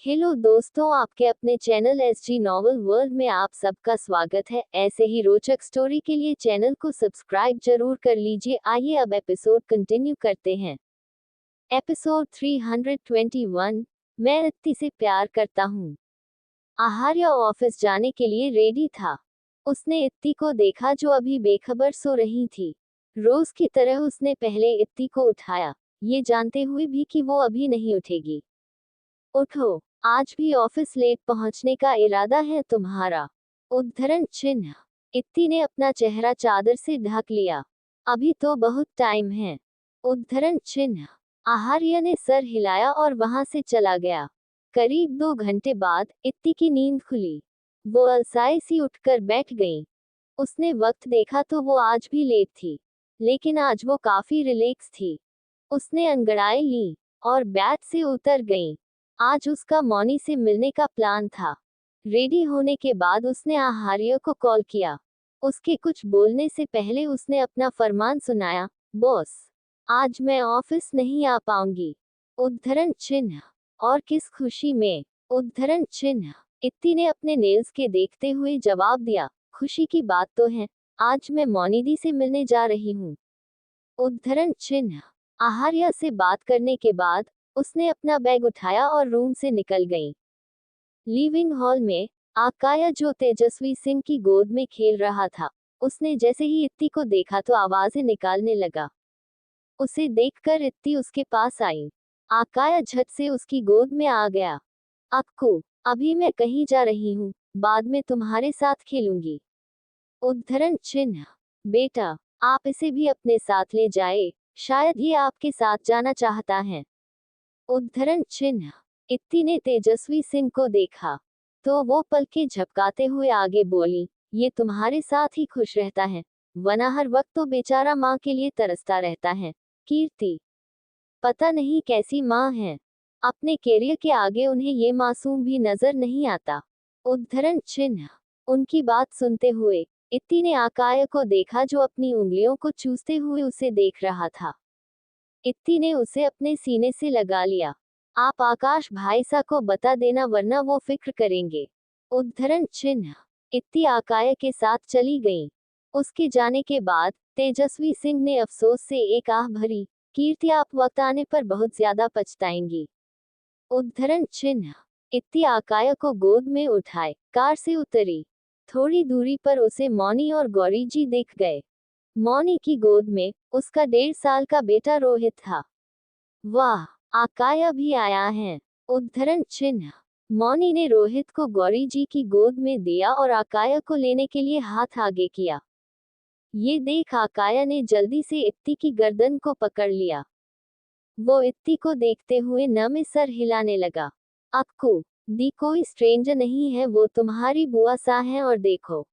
Hello दोस्तों, आपके अपने चैनल एसजी नॉवल वर्ल्ड में आप सबका स्वागत है। ऐसे ही रोचक स्टोरी के लिए चैनल को सब्सक्राइब जरूर कर लीजिए। आइए अब एपिसोड कंटिन्यू करते हैं। एपिसोड 321, मैं इत्ती से प्यार करता हूँ। आहार्य ऑफिस जाने के लिए रेडी था। उसने इत्ती को देखा जो अभी बेखबर सो रही थी। रोज की तरह उसने पहले इत्ती को उठाया, ये जानते हुए भी कि वो अभी नहीं उठेगी। उठो, आज भी ऑफिस लेट पहुंचने का इरादा है तुम्हारा? उद्धरण चिन्ह। इत्ती ने अपना चेहरा चादर से ढक लिया। अभी तो बहुत टाइम है। उद्धरण चिन्ह। आहार्य ने सर हिलाया और वहां से चला गया। करीब 2 घंटे बाद इत्ती की नींद खुली। वो अलसाई सी उठकर बैठ गई। उसने वक्त देखा तो वो आज भी लेट थी, लेकिन आज वो काफी रिलैक्स थी। उसने अंगड़ाई ली और बैट से उतर गई। आज उसका मौनी से मिलने का प्लान था। रेडी होने के बाद उसने आहार्य को कॉल किया। उसके कुछ बोलने से पहले उसने अपना फरमान सुनाया, बॉस, आज मैं ऑफिस नहीं आ पाऊंगी। उद्धरण चिन्ह। और किस खुशी में? उद्धरण चिन्ह। इत्ती ने अपने नेल्स के देखते हुए जवाब दिया, खुशी की बात तो है, आज मैं मौनी से मिलने जा रही हूँ। उद्धरण चिन्ह। आहार्य से बात करने के बाद उसने अपना बैग उठाया और रूम से निकल गई। लिविंग हॉल में आकाया जो तेजस्वी सिंह की गोद में खेल रहा था, उसने जैसे ही इत्ती को देखा तो आवाजें निकालने लगा। उसे देखकर इत्ती उसके पास आई। आकाया झट से उसकी गोद में आ गया। अक्कू, अभी मैं कहीं जा रही हूँ, बाद में तुम्हारे साथ खेलूंगी। उद्धरण चिन्ह। बेटा, आप इसे भी अपने साथ ले जाए, शायद ये आपके साथ जाना चाहता है। उद्धरण चिन्ह। इत्ती ने तेजस्वी सिंह को देखा तो वो पलकें झपकाते हुए आगे बोली, ये तुम्हारे साथ ही खुश रहता है, वरना हर वक्त तो बेचारा माँ के लिए तरसता रहता है। कीर्ति, पता नहीं कैसी माँ है, अपने कैरियर के आगे उन्हें ये मासूम भी नजर नहीं आता। उद्धरण चिन्ह। उनकी बात सुनते हुए इत्ती ने आकाय को देखा जो अपनी उंगलियों को चूसते हुए उसे देख रहा था। इत्ती ने उसे अपने सीने से लगा लिया। आप आकाश भाईसा को बता देना वरना वो फिक्र करेंगे। उद्धरण चिन्ह। इत्ती आकाय के साथ चली गई। उसके जाने के बाद तेजस्वी सिंह ने अफसोस से एक आह भरी, कीर्ति आप वक्त आने पर बहुत ज्यादा पछताएंगी। उद्धरण चिन्ह। इत्ती आकाय को गोद में उठाए कार से उतरी। थोड़ी दूरी पर उसे मौनी और गौरी जी दिख गए। मौनी की गोद में उसका 1.5 साल का बेटा रोहित था। वाह, आकाया भी आया है। उद्धरण चिन्ह। मौनी ने रोहित को गौरी जी की गोद में दिया और आकाया को लेने के लिए हाथ आगे किया। ये देख आकाया ने जल्दी से इत्ती की गर्दन को पकड़ लिया। वो इत्ती को देखते हुए नम सर हिलाने लगा। अक्कू दी कोई स्ट्रेंजर नहीं है, वो तुम्हारी बुआ सा है, और देखो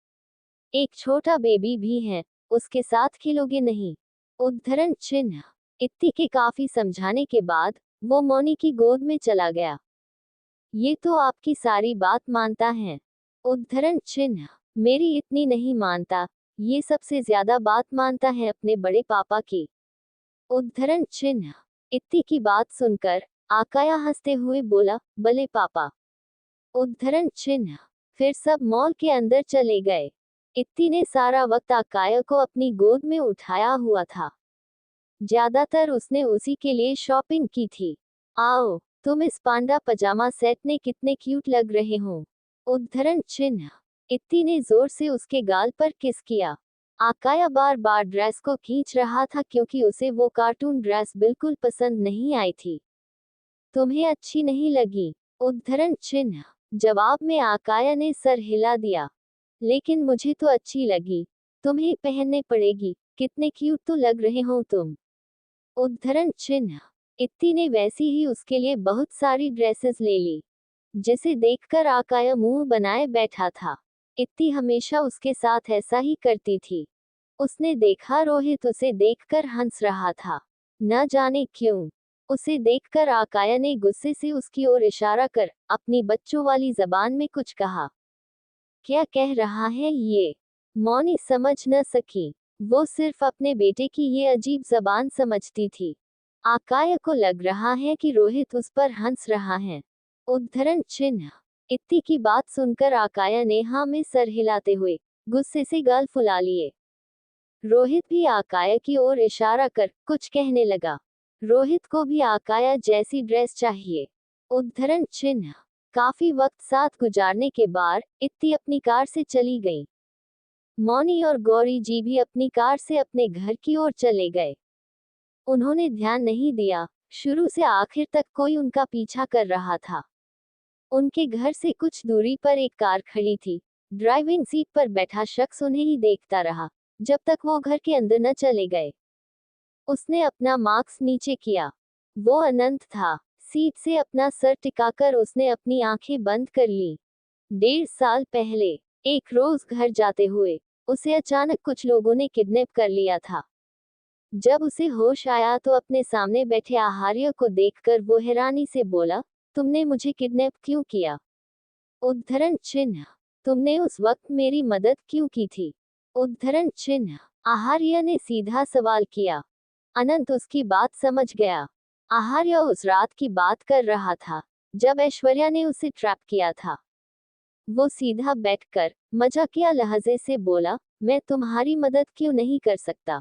एक छोटा बेबी भी है, उसके साथ खेलोगे नहीं? उद्धरण चिन्ह। इत्ती के काफी समझाने के बाद वो मौनी की गोद में चला गया। ये तो आपकी सारी बात मानता है। उद्धरण चिन्ह। मेरी इतनी नहीं मानता, ये सबसे ज्यादा बात मानता है अपने बड़े पापा की। उद्धरण चिन्ह। इत्ती की बात सुनकर आकाया हंसते हुए बोला, भले पापा। उद्धरण चिन्ह। फिर सब मॉल के अंदर चले गए। इत्ती ने सारा वक्त आकाया को अपनी गोद में उठाया हुआ था। ज्यादातर उसने उसी के लिए शॉपिंग की थी। आओ, तुम इस पांडा पजामा सेट में कितने क्यूट लग रहे हो। उद्धरण चिन्ह। इत्ती ने जोर से उसके गाल पर किस किया। आकाया बार बार ड्रेस को खींच रहा था क्योंकि उसे वो कार्टून ड्रेस बिल्कुल पसंद नहीं आई थी। तुम्हें अच्छी नहीं लगी? उद्धरण चिन्ह। जवाब में आकाया ने सर हिला दिया। लेकिन मुझे तो अच्छी लगी, तुम्हें पहनने पड़ेगी, कितने क्यूट तो लग रहे हो तुम। उद्धरण चिन्ह। इत्ती ने वैसी ही उसके लिए बहुत सारी ड्रेसेस ले ली, जिसे देखकर आकाया मुंह बनाए बैठा था। इत्ती हमेशा उसके साथ ऐसा ही करती थी। उसने देखा रोहित उसे देखकर हंस रहा था। न जाने क्यों उसे देखकर आकाया ने गुस्से से उसकी ओर इशारा कर अपनी बच्चों वाली जबान में कुछ कहा। क्या कह रहा है ये? मौनी समझ न सकी। वो सिर्फ अपने बेटे की ये अजीब जबान समझती थी। आकाया को लग रहा है कि रोहित उस पर हंस रहा है। उद्धरण चिन्ह। इत्ती की बात सुनकर आकाया ने हाँ में सर हिलाते हुए गुस्से से गाल फुला लिए। रोहित भी आकाया की ओर इशारा कर कुछ कहने लगा। रोहित को भी आकाया जैसी ड्रेस चाहिए। उद्धरण चिन्ह। काफी वक्त साथ गुजारने के बाद इत्ती अपनी कार से चली गई। मौनी और गौरी जी भी अपनी कार से अपने घर की ओर चले गए। उन्होंने ध्यान नहीं दिया, शुरू से आखिर तक कोई उनका पीछा कर रहा था। उनके घर से कुछ दूरी पर एक कार खड़ी थी। ड्राइविंग सीट पर बैठा शख्स उन्हें ही देखता रहा जब तक वो घर के अंदर न चले गए। उसने अपना मास्क नीचे किया। वो अनंत था। सीट से अपना सर टिकाकर उसने अपनी आंखें बंद कर ली। 1.5 साल पहले एक रोज घर जाते हुए उसे अचानक कुछ लोगों ने किडनैप कर लिया था। जब उसे होश आया तो अपने सामने बैठे आहार्य को देखकर वो हैरानी से बोला, तुमने मुझे किडनैप क्यों किया? उद्धरण चिन्ह। तुमने उस वक्त मेरी मदद क्यों की थी? उद्धरण चिन्ह। आहार्य ने सीधा सवाल किया। अनंत उसकी बात समझ गया। आहार्य उस रात की बात कर रहा था जब ऐश्वर्या ने उसे ट्रैप किया था। वो सीधा बैठकर मजाकिया लहजे से बोला, मैं तुम्हारी मदद क्यों नहीं कर सकता?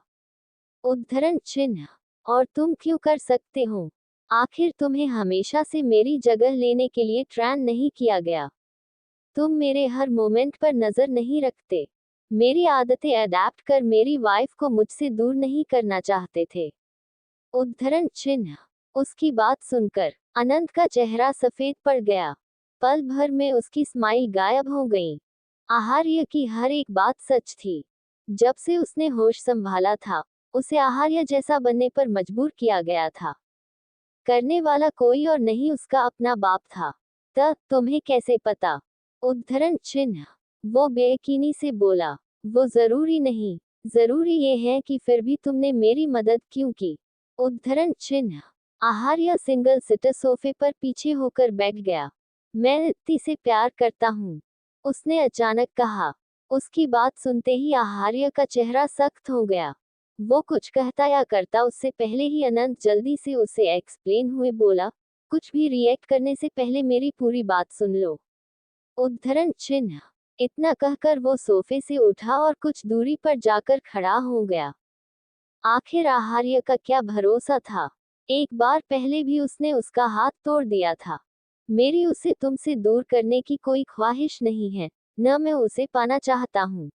उद्धरण चिन्ह। और तुम क्यों कर सकते हो? आखिर तुम्हें हमेशा से मेरी जगह लेने के लिए ट्रेन नहीं किया गया। तुम मेरे हर मोमेंट पर नजर नहीं रखते। मेरी आदतें अडेप्ट कर मेरी वाइफ को मुझसे दूर नहीं करना चाहते थे। उद्धरण चिन्ह। उसकी बात सुनकर अनंत का चेहरा सफेद पड़ गया। पल भर में उसकी स्माइल गायब हो गई। आहार्य की हर एक बात सच थी। जब से उसने होश संभाला था, उसे आहार्य जैसा बनने पर मजबूर किया गया था। करने वाला कोई और नहीं उसका अपना बाप था। तुम्हें कैसे पता? उद्धरण चिन्ह। वो बेयकीनी से बोला, वो जरूरी नहीं। जरूरी ये है कि फिर भी तुमने मेरी मदद क्यों की? उद्धरण चिन्ह। आहार्य सिंगल सिटर सोफे पर पीछे होकर बैठ गया। मैं इत्ती से प्यार करता हूँ, उसने अचानक कहा। उसकी बात सुनते ही आहार्य का चेहरा सख्त हो गया। वो कुछ कहता या करता उससे पहले ही अनंत जल्दी से उसे एक्सप्लेन हुए बोला, कुछ भी रिएक्ट करने से पहले मेरी पूरी बात सुन लो। उद्धरण चिन्ह। इतना कहकर वो सोफे से उठा और कुछ दूरी पर जाकर खड़ा हो गया। आखिर आहार्य का क्या भरोसा था? एक बार पहले भी उसने उसका हाथ तोड़ दिया था। मेरी उसे तुमसे दूर करने की कोई ख्वाहिश नहीं है, न मैं उसे पाना चाहता हूँ।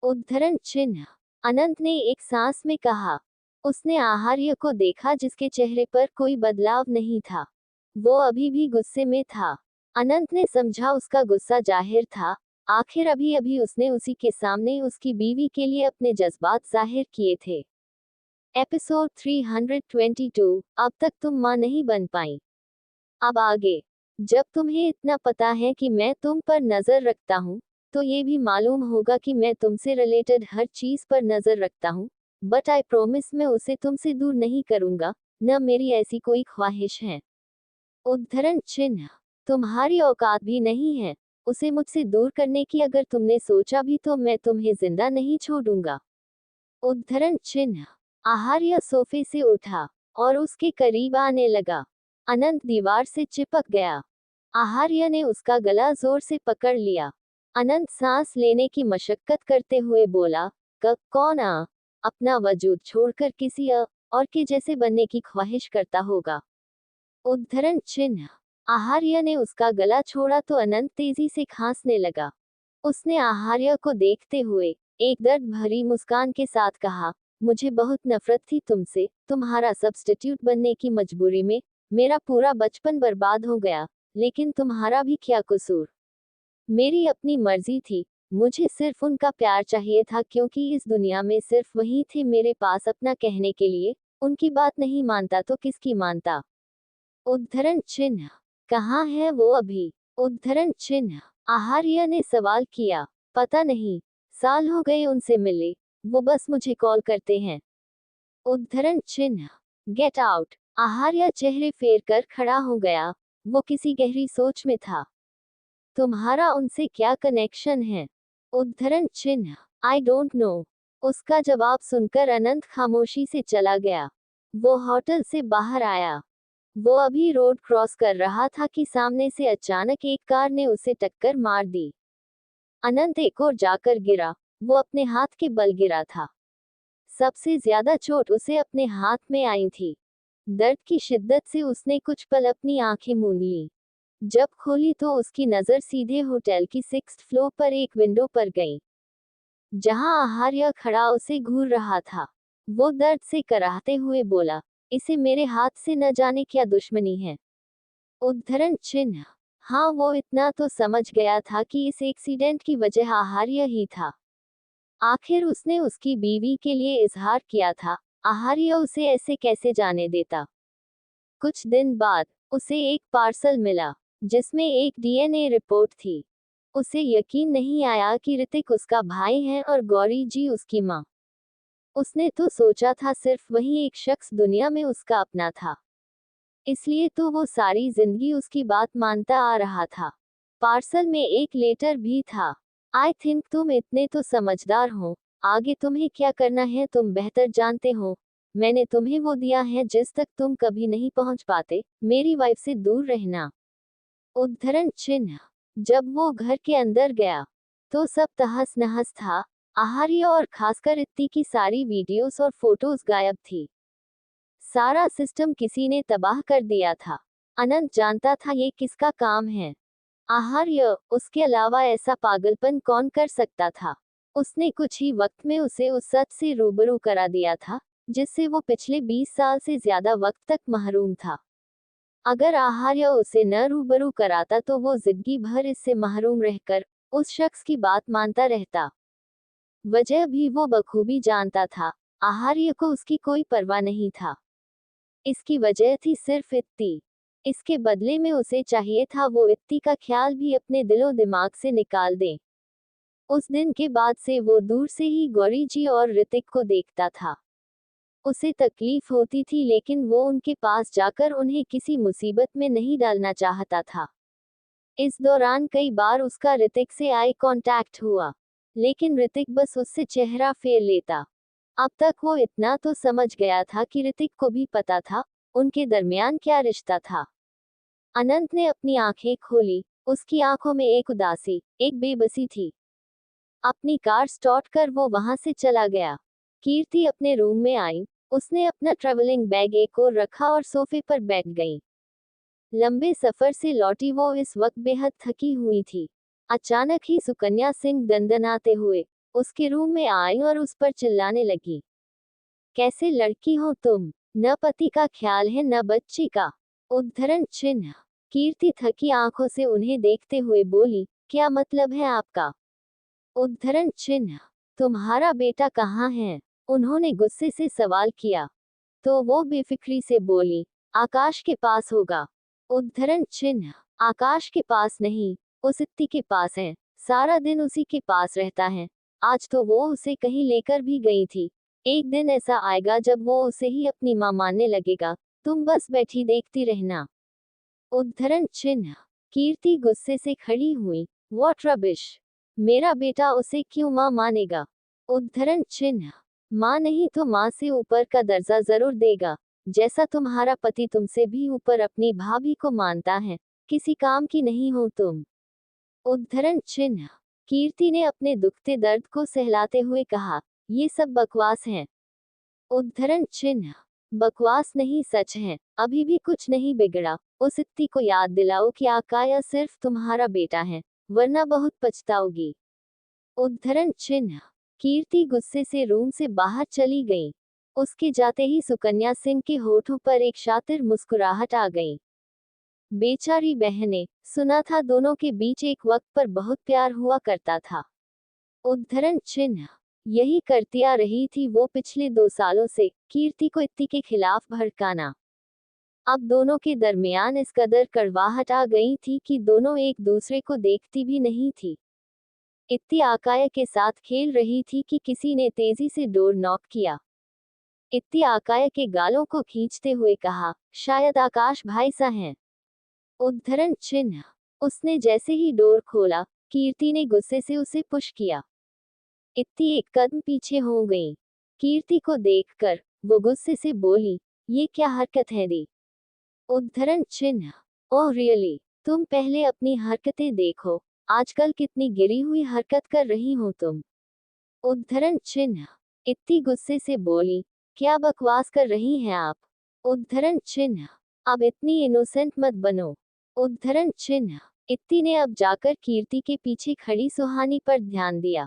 उद्धरण चिन्ह। अनंत ने एक सांस में कहा। उसने आहार्य को देखा जिसके चेहरे पर कोई बदलाव नहीं था। वो अभी भी गुस्से में था। अनंत ने समझा उसका गुस्सा जाहिर था। आखिर अभी अभी उसने उसी के सामने उसकी बीवी के लिए अपने जज्बात जाहिर किए थे। एपिसोड 322। अब तक तुम मां नहीं बन पाई। अब आगे, जब तुम्हें इतना पता है कि मैं तुम पर नजर रखता हूँ, तो ये भी मालूम होगा कि मैं तुमसे रिलेटेड हर चीज पर नजर रखता हूँ। बट आई प्रोमिस मैं उसे तुमसे दूर नहीं करूंगा, न मेरी ऐसी कोई ख्वाहिश है। उद्धरण चिन्ह। तुम्हारी औकात भी नहीं है उसे मुझसे दूर करने की। अगर तुमने सोचा भी तो मैं तुम्हें जिंदा नहीं छोड़ूंगा। उद्धरण चिन्ह। आहार्य सोफे से उठा और उसके करीब आने लगा। अनंत दीवार से चिपक गया। आहार्य ने उसका गला जोर से पकड़ लिया। अनंत सांस लेने की मशक्कत करते हुए बोला, कौन अपना वजूद छोड़कर किसी और के जैसे बनने की ख्वाहिश करता होगा? उद्धरण चिन्ह। आहार्य ने उसका गला छोड़ा तो अनंत तेजी से खांसने लगा। उसने आहार्य को देखते हुए एक दर्द भरी मुस्कान के साथ कहा, मुझे बहुत नफरत थी तुमसे। तुम्हारा सब्स्टिट्यूट बनने की मजबूरी में मेरा पूरा बचपन बर्बाद हो गया, लेकिन तुम्हारा भी क्या कसूर? मेरी अपनी मर्जी थी। मुझे सिर्फ उनका प्यार चाहिए था क्योंकि इस दुनिया में सिर्फ वही थे मेरे पास अपना कहने के लिए। उनकी बात नहीं मानता तो किसकी मानता? उद्धरण चिन्ह। कहाँ है वो अभी? उद्धरण चिन्ह। आहार्य ने सवाल किया। पता नहीं, साल हो गए उनसे मिले। वो बस मुझे कॉल करते हैं। उद्धरण चिन्ह। Get out. आहार्य चेहरे फेर कर खड़ा हो गया। वो किसी गहरी सोच में था। तुम्हारा उनसे क्या कनेक्शन है? उद्धरण चिन्ह। I don't know. उसका जवाब सुनकर अनंत खामोशी से चला गया। वो होटल से बाहर आया। वो अभी रोड क्रॉस कर रहा था कि सामने से अचानक एक कार ने उसे टक्कर मार दी। अनंत एक और जाकर गिरा। वो अपने हाथ के बल गिरा था। सबसे ज्यादा चोट उसे अपने हाथ में आई थी। दर्द की शिद्दत से उसने कुछ पल अपनी आंखें मूंद ली। जब खोली तो उसकी नजर सीधे होटल की 6th फ्लोर पर एक विंडो पर गई, जहां आहार्य खड़ा उसे घूर रहा था। वो दर्द से कराहते हुए बोला, इसे मेरे हाथ से न जाने क्या दुश्मनी है। उद्धरण चिन्ह। हाँ, वो इतना तो समझ गया था कि इस एक्सीडेंट की वजह आहार्य ही था। आखिर उसने उसकी बीवी के लिए इजहार किया था। आहार्य उसे ऐसे कैसे जाने देता। कुछ दिन बाद उसे एक पार्सल मिला, जिसमें एक डीएनए रिपोर्ट थी। उसे यकीन नहीं आया कि ऋतिक उसका भाई है और गौरी जी उसकी माँ। उसने तो सोचा था सिर्फ वही एक शख्स दुनिया में उसका अपना था, इसलिए तो वो सारी जिंदगी उसकी बात मानता आ रहा था। पार्सल में एक लेटर भी था। आई थिंक तुम इतने तो समझदार हो। आगे तुम्हें क्या करना है तुम बेहतर जानते हो। मैंने तुम्हें वो दिया है जिस तक तुम कभी नहीं पहुंच पाते। मेरी वाइफ से दूर रहना। उद्धरण चिन्ह। जब वो घर के अंदर गया तो सब तहस नहस था। आहार्य और खासकर इत्ती की सारी वीडियोस और फोटोज गायब थी। सारा सिस्टम किसी ने तबाह कर दिया था। अनंत जानता था ये किसका काम है। आहार्य, उसके अलावा ऐसा पागलपन कौन कर सकता था। उसने कुछ ही वक्त में उसे उस सच से रूबरू करा दिया था, जिससे वो पिछले 20 साल से ज्यादा वक्त तक महरूम था। अगर आहार्य उसे न रूबरू कराता तो वो जिंदगी भर इससे महरूम रहकर उस शख्स की बात मानता रहता। वजह भी वो बखूबी जानता था। आहार्य को उसकी कोई परवाह नहीं था। इसकी वजह थी सिर्फ इत्ती। इसके बदले में उसे चाहिए था वो इत्ती का ख्याल भी अपने दिलो दिमाग से निकाल दे। उस दिन के बाद से वो दूर से ही गौरी जी और ऋतिक को देखता था। उसे तकलीफ होती थी, लेकिन वो उनके पास जाकर उन्हें किसी मुसीबत में नहीं डालना चाहता था। इस दौरान कई बार उसका ऋतिक से आई कांटेक्ट हुआ, लेकिन ऋतिक बस उससे चेहरा फेर लेता। अब तक वो इतना तो समझ गया था कि ऋतिक को भी पता था उनके दरमियान क्या रिश्ता था। अनंत ने अपनी आंखें खोली। उसकी आंखों में एक उदासी, एक बेबसी थी। अपनी कार स्टार्ट कर वो वहां से चला गया। कीर्ति अपने रूम में आई। उसने अपना ट्रैवलिंग बैग एक ओर रखा और सोफे पर बैठ गई। लंबे सफर से लौटी वो इस वक्त बेहद थकी हुई थी। अचानक ही सुकन्या सिंह दंदनाते हुए उसके रूम में आई और उस पर चिल्लाने लगी, कैसे लड़की हो तुम। न पति का ख्याल है न बच्ची का। उद्धरण चिन्ह। कीर्ति थकी आंखों से उन्हें देखते हुए बोली, क्या मतलब है आपका। उद्धरण चिन्ह। तुम्हारा बेटा कहाँ है। उन्होंने गुस्से से सवाल किया। तो वो बेफिक्री से बोली, आकाश के पास होगा। उद्धरण चिन्ह। आकाश के पास नहीं, उस इत्ती के पास है। सारा दिन उसी के पास रहता है। आज तो वो उसे कहीं लेकर भी गई थी। एक दिन ऐसा आएगा जब वो उसे ही अपनी मां मानने लगेगा। तुम बस बैठी देखती रहना। उद्धरण चिन्ह। कीर्ति गुस्से से खड़ी हुई। What rubbish. मेरा बेटा उसे क्यों मां मानेगा। उद्धरण चिन्ह। मां नहीं तो मां से ऊपर का दर्जा जरूर देगा, जैसा तुम्हारा पति तुमसे भी ऊपर अपनी भाभी को मानता है। किसी काम की नहीं हो तुम। उद्धरण चिन्ह। कीर्ति ने अपने दुखते दर्द को सहलाते हुए कहा, ये सब बकवास है। उद्धरण चिन्ह। बकवास नहीं, सच है। अभी भी कुछ नहीं बिगड़ा। उस इत्ती को याद दिलाओ कि आकाया सिर्फ तुम्हारा बेटा है, वरना बहुत पछताओगी। उद्धरण चिन्ह। कीर्ति गुस्से से रूम से बाहर चली गई। उसके जाते ही सुकन्या सिंह के होठों पर एक शातिर मुस्कुराहट आ गई। बेचारी बहनें, सुना था दोनों के बीच एक वक्त पर बहुत प्यार हुआ करता था। उद्धरण चिन्ह। यही करती आ रही थी वो पिछले 2 सालों से, कीर्ति को इत्ती के खिलाफ भड़काना। अब दोनों के दरमियान इस कदर कड़वाहट आ गई थी कि दोनों एक दूसरे को देखती भी नहीं थी। इत्ती आकाया के साथ खेल रही थी कि किसी ने तेजी से डोर नॉक किया। इत्ती आकाया के गालों को खींचते हुए कहा, शायद आकाश भाई सा है। उद्धरण चिन्ह। उसने जैसे ही डोर खोला, कीर्ति ने गुस्से से उसे पुश किया। इत्ती एक कदम पीछे हो गई। कीर्ति को देखकर वो गुस्से से बोली, ये क्या हरकत है दी। उद्धरण चिन्ह। ओह रियली, तुम पहले अपनी हरकतें देखो, आजकल कितनी गिरी हुई हरकत कर रही हो तुम। उद्धरण चिन्ह। इत्ती गुस्से से बोली, क्या बकवास कर रही हैं आप। उद्धरण चिन्ह। अब इतनी इनोसेंट मत बनो। उद्धरण चिन्ह। इत्ती ने अब जाकर कीर्ति के पीछे खड़ी सुहानी पर ध्यान दिया।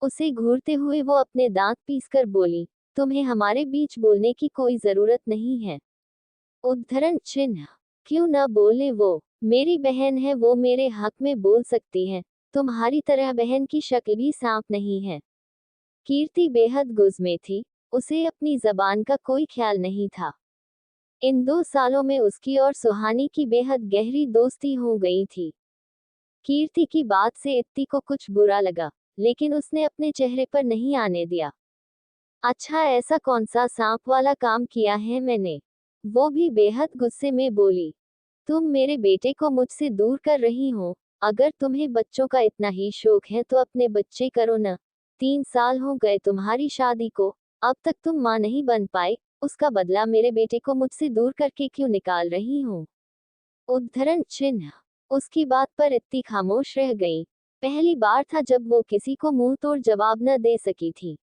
उसे घूरते हुए वो अपने दांत पीसकर बोली, तुम्हें हमारे बीच बोलने की कोई जरूरत नहीं है। उद्धरण चिन्ह। क्यों न बोले वो, मेरी बहन है, वो मेरे हक में बोल सकती है। तुम्हारी तरह बहन की शक्ल भी सांप नहीं है। कीर्ति बेहद गुस्से थी, उसे अपनी जबान का कोई ख्याल नहीं था। इन 2 सालों में उसकी और सुहानी की बेहद गहरी दोस्ती हो गई थी। कीर्ति की बात से इत्ती को कुछ बुरा लगा, लेकिन उसने अपने चेहरे पर नहीं आने दिया। अच्छा, ऐसा कौन सा सांप वाला काम किया है मैंने? वो भी बेहद गुस्से में बोली। तुम मेरे बेटे को मुझसे दूर कर रही हो। अगर तुम्हें बच्चों का इतना ही शौक है तो अपने बच्चे करो न। 3 साल हो गए तुम्हारी शादी को, अब तक तुम माँ नहीं बन पाए, उसका बदला मेरे बेटे को मुझसे दूर करके क्यों निकाल रही हो? उद्धरण चिन्ह। उसकी बात पर इत्ती खामोश रह गई। पहली बार था जब वो किसी को मुंह तोड़ जवाब न दे सकी थी।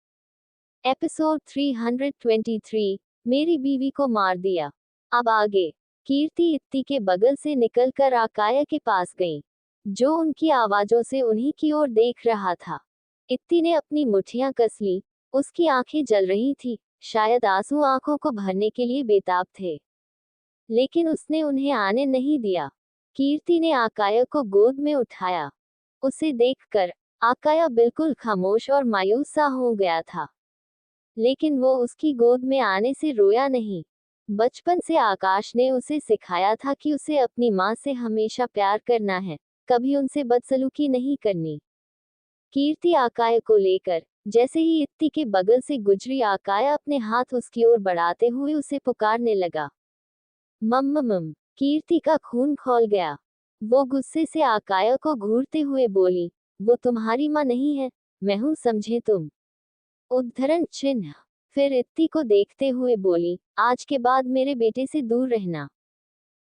एपिसोड 323, मेरी बीवी को मार दिया। अब आगे। कीर्ति इत्ती के बगल से निकलकर आकाया के पास गई, जो उनकी आवाजों से उन्हीं की ओर देख रहा था। इत्ती ने अपनी मुट्ठियां कस ली, उसकी आंखें जल रही थी, शायद आंसू आंखों को भरने के लिए बेताब थे। लेकिन उसने उन्हें आने नहीं दिया। कीर्ति ने आकाया को गोद में उठाया। उसे देखकर आकाया बिल्कुल खामोश और मायूस सा हो गया था। लेकिन वो उसकी गोद में आने से रोया नहीं। बचपन से आकाश ने उसे सिखाया था कि उसे अपनी माँ से हमेशा प्यार करना है, कभी उनसे बदसलूकी नहीं करनी। कीर्ति आकाया को लेकर जैसे ही इत्ती के बगल से गुजरी, आकाया अपने हाथ उसकी ओर बढ़ाते हुए उसे पुकारने लगा, मम्मम। कीर्ति का खून खौल गया। वो गुस्से से आकाया को घूरते हुए बोली, वो तुम्हारी माँ नहीं है, मैं हूँ, समझे तुम। उद्धरण चिन्ह। फिर इत्ती को देखते हुए बोली, आज के बाद मेरे बेटे से दूर रहना।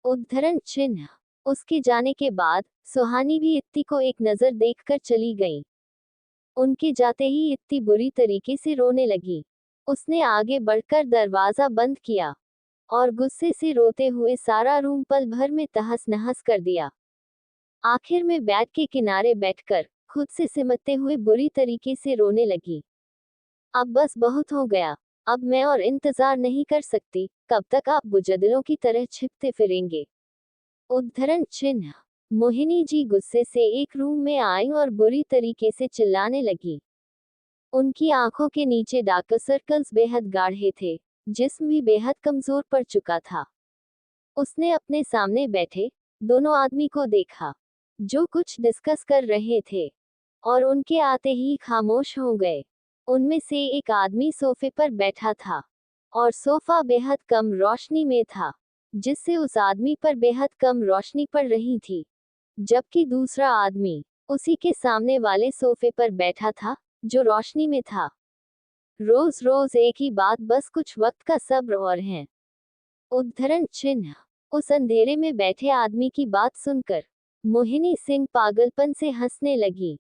उद्धरण चिन्ह। उसके जाने के बाद सुहानी भी इत्ती को एक नजर देखकर चली गई। उनके जाते ही इत्ती बुरी तरीके से रोने लगी। उसने आगे बढ़कर दरवाजा बंद किया और गुस्से से रोते हुए सारा रूम पल भर में तहस नहस कर दिया। आखिर में बेड के किनारे बैठकर खुद से सिमटते हुए बुरी तरीके से रोने लगी। अब बस बहुत हो गया, अब मैं और इंतजार नहीं कर सकती, कब तक आप बुजदिलों की तरह छिपते फिरेंगे। उद्धरण चिन्ह। मोहिनी जी गुस्से से एक रूम में आई और बुरी तरीके से चिल्लाने लगी। उनकी आंखों के नीचे डार्क सर्कल्स बेहद गाढ़े थे, जिस्म भी बेहद कमजोर पड़ चुका था। उसने अपने सामने बैठे 2 आदमी को देखा, जो कुछ डिस्कस कर रहे थे, और उनके आते ही खामोश हो गए। उनमें से एक आदमी सोफे पर बैठा था, और सोफा बेहद कम रोशनी में था, जिससे उस आदमी पर बेहद कम रोशनी पड़ रही थी। जबकि दूसरा आदमी उसी के सामने वाले सोफे पर बैठा था, जो रोशनी में था। रोज रोज एक ही बात, बस कुछ वक्त का सब्र और है। उद्धरण चिन्ह। उस अंधेरे में बैठे आदमी की बात सुनकर मोहिनी सिंह पागलपन से हंसने लगी।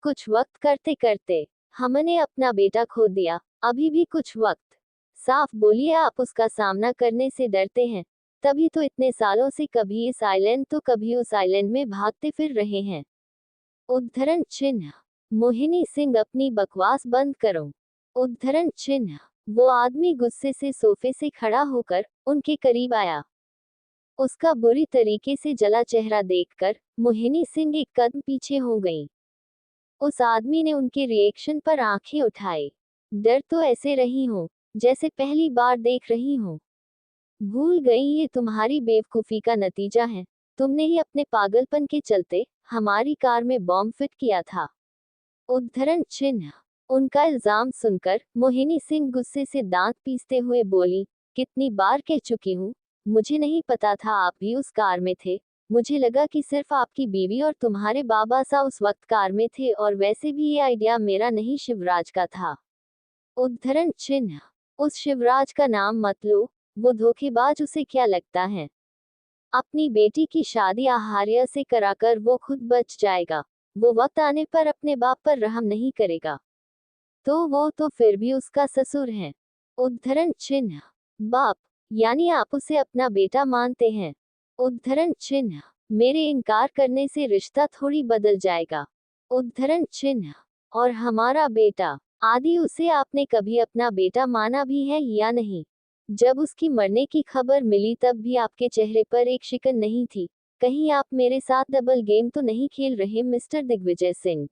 कुछ वक्त करते करते हमने अपना बेटा खो दिया, अभी भी कुछ वक्त। साफ बोलिए, आप उसका सामना करने से डरते हैं, तभी तो इतने सालों से कभी इस आइलैंड तो कभी उस आइलैंड में भागते फिर रहे हैं। उद्धरण चिन्ह। मोहिनी सिंह, अपनी बकवास बंद करो। उद्धरण चिन्ह। वो आदमी गुस्से से सोफे से खड़ा होकर उनके करीब आया। उसका बुरी तरीके से जला चेहरा देखकर मोहिनी सिंह एक कदम पीछे हो गई। उस आदमी ने उनके रिएक्शन पर आंखें उठाई। डर तो ऐसे रही हो जैसे पहली बार देख रही हो। भूल गई, ये तुम्हारी बेवकूफी का नतीजा है। तुमने ही अपने पागलपन के चलते हमारी कार में बॉम्ब फिट किया था। उद्धरण चिन्ह। उनका इल्जाम सुनकर मोहिनी सिंह गुस्से से दांत पीसते हुए बोली, कितनी बार कह चुकी हूँ, मुझे नहीं पता था आप भी उस कार में थे। मुझे लगा कि सिर्फ आपकी बीवी और तुम्हारे बाबा सा उस वक्त कार में थे, और वैसे भी ये आइडिया मेरा नहीं, शिवराज का था। उद्धरण चिन्ह। उस शिवराज का नाम मत लो, वो धोखेबाज, उसे क्या लगता है अपनी बेटी की शादी आहार्य से कराकर वो खुद बच जाएगा। वो वक्त आने पर अपने बाप पर रहम नहीं करेगा, तो वो तो फिर भी उसका ससुर है। उद्धरण चिन्ह। बाप, यानी आप उसे अपना बेटा मानते हैं। उद्धरण चिन्ह। मेरे इनकार करने से रिश्ता थोड़ी बदल जाएगा। उद्धरण चिन्ह। और हमारा बेटा आदि, उसे आपने कभी अपना बेटा माना भी है या नहीं? जब उसकी मरने की खबर मिली तब भी आपके चेहरे पर एक शिकन नहीं थी। कहीं आप मेरे साथ डबल गेम तो नहीं खेल रहे मिस्टर दिग्विजय सिंह?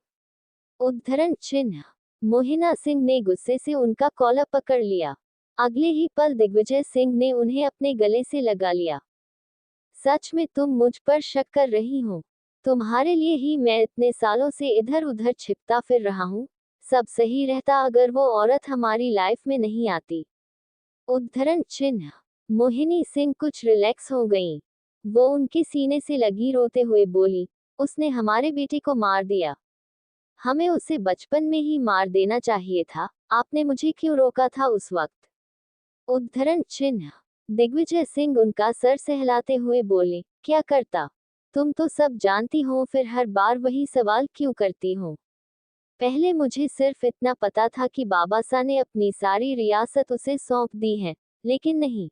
उद्धरण चिन्ह। मोहिना सिंह ने गुस्से से उनका कॉलर पकड़ लिया। अगले ही पल दिग्विजय सिंह ने उन्हें अपने गले से लगा लिया। सच में तुम मुझ पर शक कर रही हो? तुम्हारे लिए ही मैं इतने सालों से इधर उधर छिपता फिर रहा हूँ। सब सही रहता अगर वो औरत हमारी लाइफ में नहीं आती। उद्धरण चिन्ह। मोहिनी सिंह कुछ रिलैक्स हो गईं। वो उनके सीने से लगी रोते हुए बोली, उसने हमारे बेटे को मार दिया। हमें उसे बचपन में ही मार देना चाहिए था। आपने मुझे क्यों रोका था उस वक्त? उद्धरण चिन्ह। दिग्विजय सिंह उनका सर सहलाते हुए बोले, क्या करता? तुम तो सब जानती हो, फिर हर बार वही सवाल क्यों करती हो? पहले मुझे सिर्फ इतना पता था कि बाबासा ने अपनी सारी रियासत उसे सौंप दी है, लेकिन नहीं,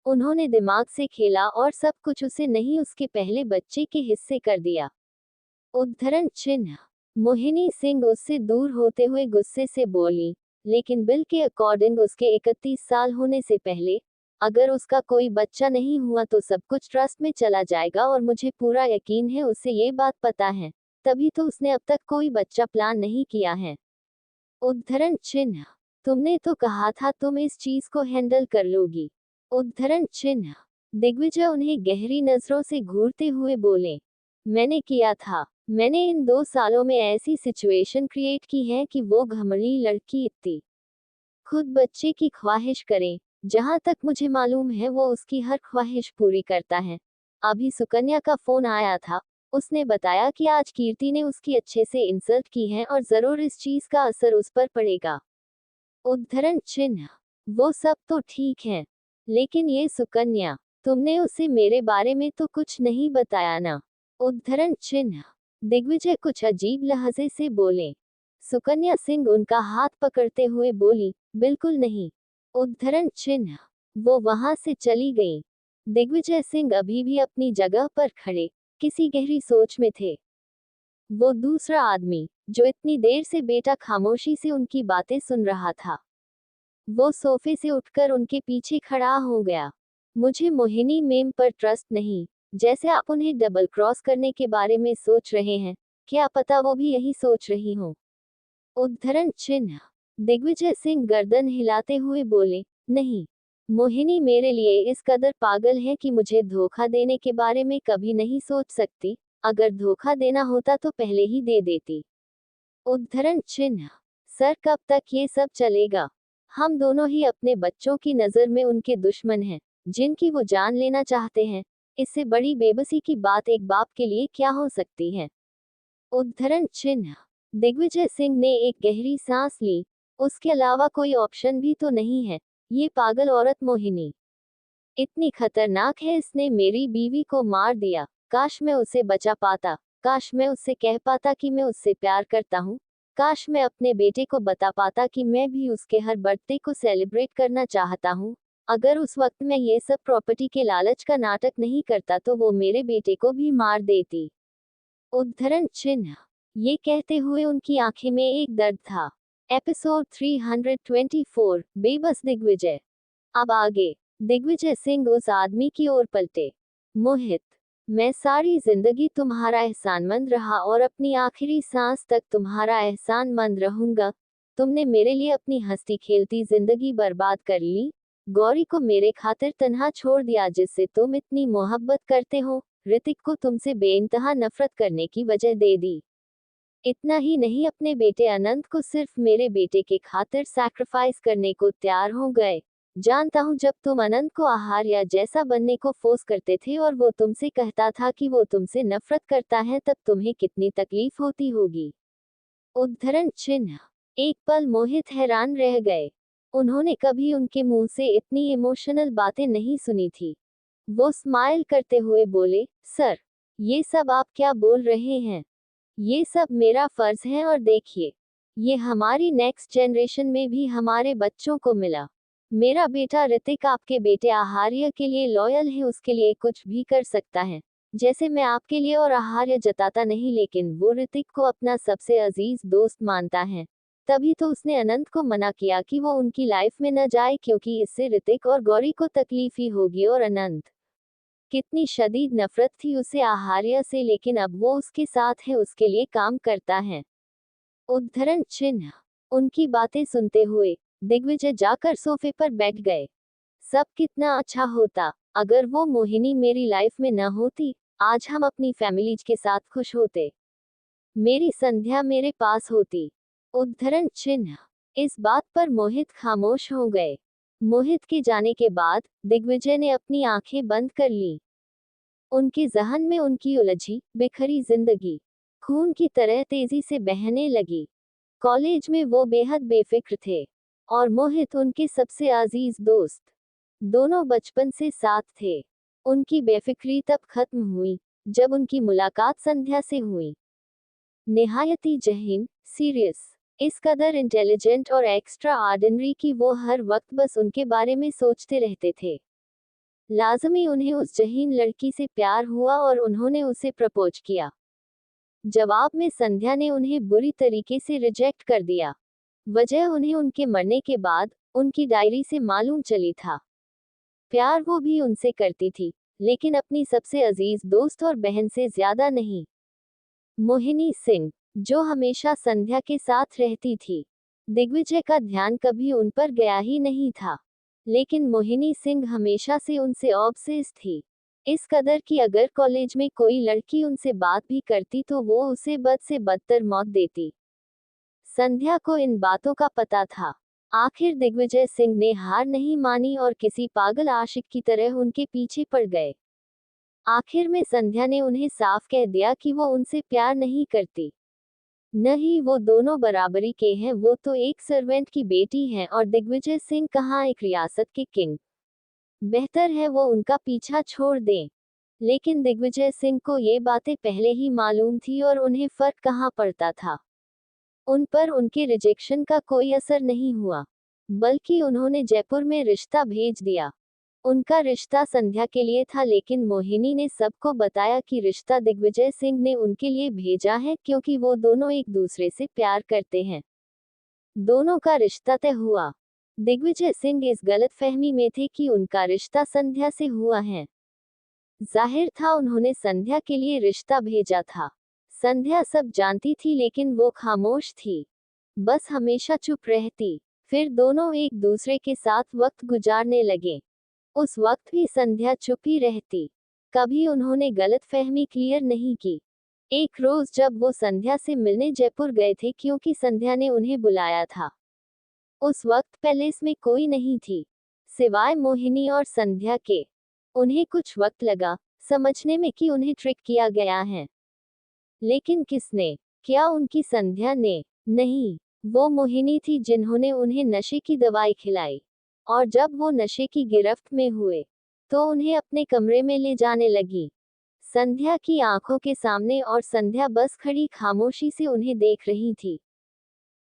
उन्होंने दिमाग से खेला और सब कुछ उसे नहीं, उसके पहले बच्चे के हिस्से कर दिया। उद्धरण चिन्ह। मोहिनी सिंह उससे दूर होते हुए गुस्से से बोली, लेकिन बिल के अकॉर्डिंग उसके 31 साल होने से पहले अगर उसका कोई बच्चा नहीं हुआ तो सब कुछ ट्रस्ट में चला जाएगा, और मुझे पूरा यकीन है उसे ये बात पता है, तभी तो उसने अब तक कोई बच्चा प्लान नहीं किया है। उद्धरण चिन्ह। तुमने तो कहा था तुम इस चीज को हैंडल कर लोगी। उद्धरण चिन्ह। दिग्विजय उन्हें गहरी नजरों से घूरते हुए बोले, मैंने किया था। मैंने इन 2 सालों में ऐसी सिचुएशन क्रिएट की है कि वो घमंडी लड़की इतनी खुद बच्चे की ख्वाहिश करे। जहां तक मुझे मालूम है वो उसकी हर ख्वाहिश पूरी करता है। अभी सुकन्या का फोन आया था, उसने बताया कि आज कीर्ति ने उसकी अच्छे से इंसल्ट की है और जरूर इस चीज का असर उस पर पड़ेगा। उद्धरण चिन्ह। वो सब तो ठीक है, लेकिन ये सुकन्या, तुमने उसे मेरे बारे में तो कुछ नहीं बताया ना? उद्धरण चिन्ह। दिग्विजय कुछ अजीब लहजे से बोले। सुकन्या सिंह उनका हाथ पकड़ते हुए बोली, बिल्कुल नहीं। उद्धरण चिन्ह। वो वहां से चली गई। दिग्विजय सिंह अभी भी अपनी जगह पर खड़े किसी गहरी सोच में थे। वो दूसरा आदमी जो इतनी देर से बेटा खामोशी से उनकी बातें सुन रहा था, वो सोफे से उठकर उनके पीछे खड़ा हो गया। मुझे मोहिनी मेम पर ट्रस्ट नहीं। जैसे आप उन्हें डबल क्रॉस करने के बारे में सोच रहे हैं, क्या पता वो भी यही सोच रही हो? उद्धरण चिन्ह। दिग्विजय सिंह गर्दन हिलाते हुए बोले, नहीं, मोहिनी मेरे लिए इस कदर पागल है कि मुझे धोखा देने के बारे में कभी नहीं सोच सकती। अगर धोखा देना होता तो पहले ही दे देती। उद्धरण चिन्ह। सर, कब तक ये सब चलेगा? हम दोनों ही अपने बच्चों की नजर में उनके दुश्मन हैं, जिनकी वो जान लेना चाहते हैं। इससे बड़ी बेबसी की बात एक बाप के लिए क्या हो सकती है? उद्धरण चिन्ह। दिग्विजय सिंह ने एक गहरी सांस ली। उसके अलावा कोई ऑप्शन भी तो नहीं है। ये पागल औरत मोहिनी इतनी खतरनाक है, इसने मेरी बीवी को मार दिया। काश मैं उसे बचा पाता। काश मैं उससे कह पाता कि मैं उससे प्यार करता हूँ। काश मैं अपने बेटे को बता पाता कि मैं भी उसके हर बर्थडे को सेलिब्रेट करना चाहता हूँ। अगर उस वक्त मैं ये सब प्रॉपर्टी के लालच का नाटक नहीं करता तो वो मेरे बेटे को भी मार देती। उद्धरण चिन्ह। ये कहते हुए उनकी आंखें में एक दर्द था। एपिसोड 324, बेबस दिग्विजय। अब आगे। दिग्विजय सिंह उस आदमी की ओर पलटे। मोहित, मैं सारी जिंदगी तुम्हारा एहसानमंद रहा और अपनी आखिरी सांस तक तुम्हारा एहसानमंद रहूंगा। तुमने मेरे लिए अपनी हंसती खेलती जिंदगी बर्बाद कर ली। गौरी को मेरे खातिर तन्हा छोड़ दिया जिससे तुम इतनी मोहब्बत करते हो। ऋतिक को तुमसे बेइंतहा नफरत करने की वजह दे दी। इतना ही नहीं, अपने बेटे अनंत को सिर्फ मेरे बेटे के खातिर सैक्रिफाइस करने को तैयार हो गए। जानता हूँ जब तुम अनंत को आहार या जैसा बनने को फोर्स करते थे और वो तुमसे कहता था कि वो तुमसे नफरत करता है, तब तुम्हें कितनी तकलीफ होती होगी। उद्धरण चिन्ह। एक पल मोहित हैरान रह गए। उन्होंने कभी उनके मुंह से इतनी इमोशनल बातें नहीं सुनी थी। वो स्माइल करते हुए बोले, सर, ये सब आप क्या बोल रहे हैं? ये सब मेरा फर्ज है और देखिए, ये हमारी नेक्स्ट जनरेशन में भी हमारे बच्चों को मिला। मेरा बेटा ऋतिक आपके बेटे आहार्य के लिए लॉयल है, उसके लिए कुछ भी कर सकता है। जैसे मैं आपके लिए और आहार्य जताता नहीं, लेकिन वो ऋतिक को अपना सबसे अजीज दोस्त मानता है। तभी तो उसने अनंत को मना किया कि वो उनकी लाइफ में न जाए, क्योंकि इससे ऋतिक और गौरी को तकलीफ ही होगी। और अनंत कितनी शदीद नफरत थी उसे आहार्य से, लेकिन अब वो उसके साथ है, उसके लिए काम करता है। उद्धरण चिन्ह। उनकी बातें सुनते हुए दिग्विजय जाकर सोफे पर बैठ गए। सब कितना अच्छा होता अगर वो मोहिनी मेरी लाइफ में न होती। आज हम अपनी फैमिलीज के साथ खुश होते। मेरी संध्या मेरे पास होती। उद्धरण चिन्ह। इस बात पर मोहित खामोश हो गए। मोहित के जाने के बाद दिग्विजय ने अपनी आंखें बंद कर ली। उनके जहन में उनकी उलझी बिखरी जिंदगी खून की तरह तेजी से बहने लगी। कॉलेज में वो बेहद बेफिक्र थे और मोहित उनके सबसे अजीज दोस्त। दोनों बचपन से साथ थे। उनकी बेफिक्री तब खत्म हुई जब उनकी मुलाकात संध्या से हुई। निहायती जहीन, सीरियस, इस कदर इंटेलिजेंट और एक्स्ट्रा ऑर्डिनरी कि वो हर वक्त बस उनके बारे में सोचते रहते थे। लाजमी उन्हें उस जहीन लड़की से प्यार हुआ और उन्होंने उसे प्रपोज किया। जवाब में संध्या ने उन्हें बुरी तरीके से रिजेक्ट कर दिया। वजह उन्हें उनके मरने के बाद उनकी डायरी से मालूम चली था। प्यार वो भी उनसे करती थी, लेकिन अपनी सबसे अजीज दोस्त और बहन से ज्यादा नहीं। मोहिनी सिंह, जो हमेशा संध्या के साथ रहती थी। दिग्विजय का ध्यान कभी उन पर गया ही नहीं था, लेकिन मोहिनी सिंह हमेशा से उनसे ऑब्सेस्ड थी। इस कदर कि अगर कॉलेज में कोई लड़की उनसे बात भी करती तो वो उसे बद से बदतर मौत देती। संध्या को इन बातों का पता था। आखिर दिग्विजय सिंह ने हार नहीं मानी और किसी पागल आशिक की तरह उनके पीछे पड़ गए। आखिर में संध्या ने उन्हें साफ कह दिया कि वो उनसे प्यार नहीं करती। नहीं, वो दोनों बराबरी के हैं। वो तो एक सर्वेंट की बेटी हैं और दिग्विजय सिंह कहाँ एक रियासत के किंग। बेहतर है वो उनका पीछा छोड़ दें। लेकिन दिग्विजय सिंह को ये बातें पहले ही मालूम थी और उन्हें फर्क कहाँ पड़ता था। उन पर उनके रिजेक्शन का कोई असर नहीं हुआ, बल्कि उन्होंने जयपुर में रिश्ता भेज दिया। उनका रिश्ता संध्या के लिए था, लेकिन मोहिनी ने सबको बताया कि रिश्ता दिग्विजय सिंह ने उनके लिए भेजा है, क्योंकि वो दोनों एक दूसरे से प्यार करते हैं। दोनों का रिश्ता तय हुआ। दिग्विजय सिंह इस गलतफहमी में थे कि उनका रिश्ता संध्या से हुआ है। जाहिर था उन्होंने संध्या के लिए रिश्ता भेजा था। संध्या सब जानती थी, लेकिन वो खामोश थी, बस हमेशा चुप रहती। फिर दोनों एक दूसरे के साथ वक्त गुजारने लगे। उस वक्त भी संध्या चुप ही रहती। कभी उन्होंने गलतफहमी क्लियर नहीं की। एक रोज जब वो संध्या से मिलने जयपुर गए थे, क्योंकि संध्या ने उन्हें बुलाया था, उस वक्त पैलेस में कोई नहीं थी सिवाय मोहिनी और संध्या के। उन्हें कुछ वक्त लगा समझने में कि उन्हें ट्रिक किया गया है, लेकिन किसने? क्या उनकी संध्या ने? नहीं, वो मोहिनी थी जिन्होंने उन्हें नशे की दवाई खिलाई। और जब वो नशे की गिरफ्त में हुए तो उन्हें अपने कमरे में ले जाने लगी, संध्या की आंखों के सामने, और संध्या बस खड़ी खामोशी से उन्हें देख रही थी।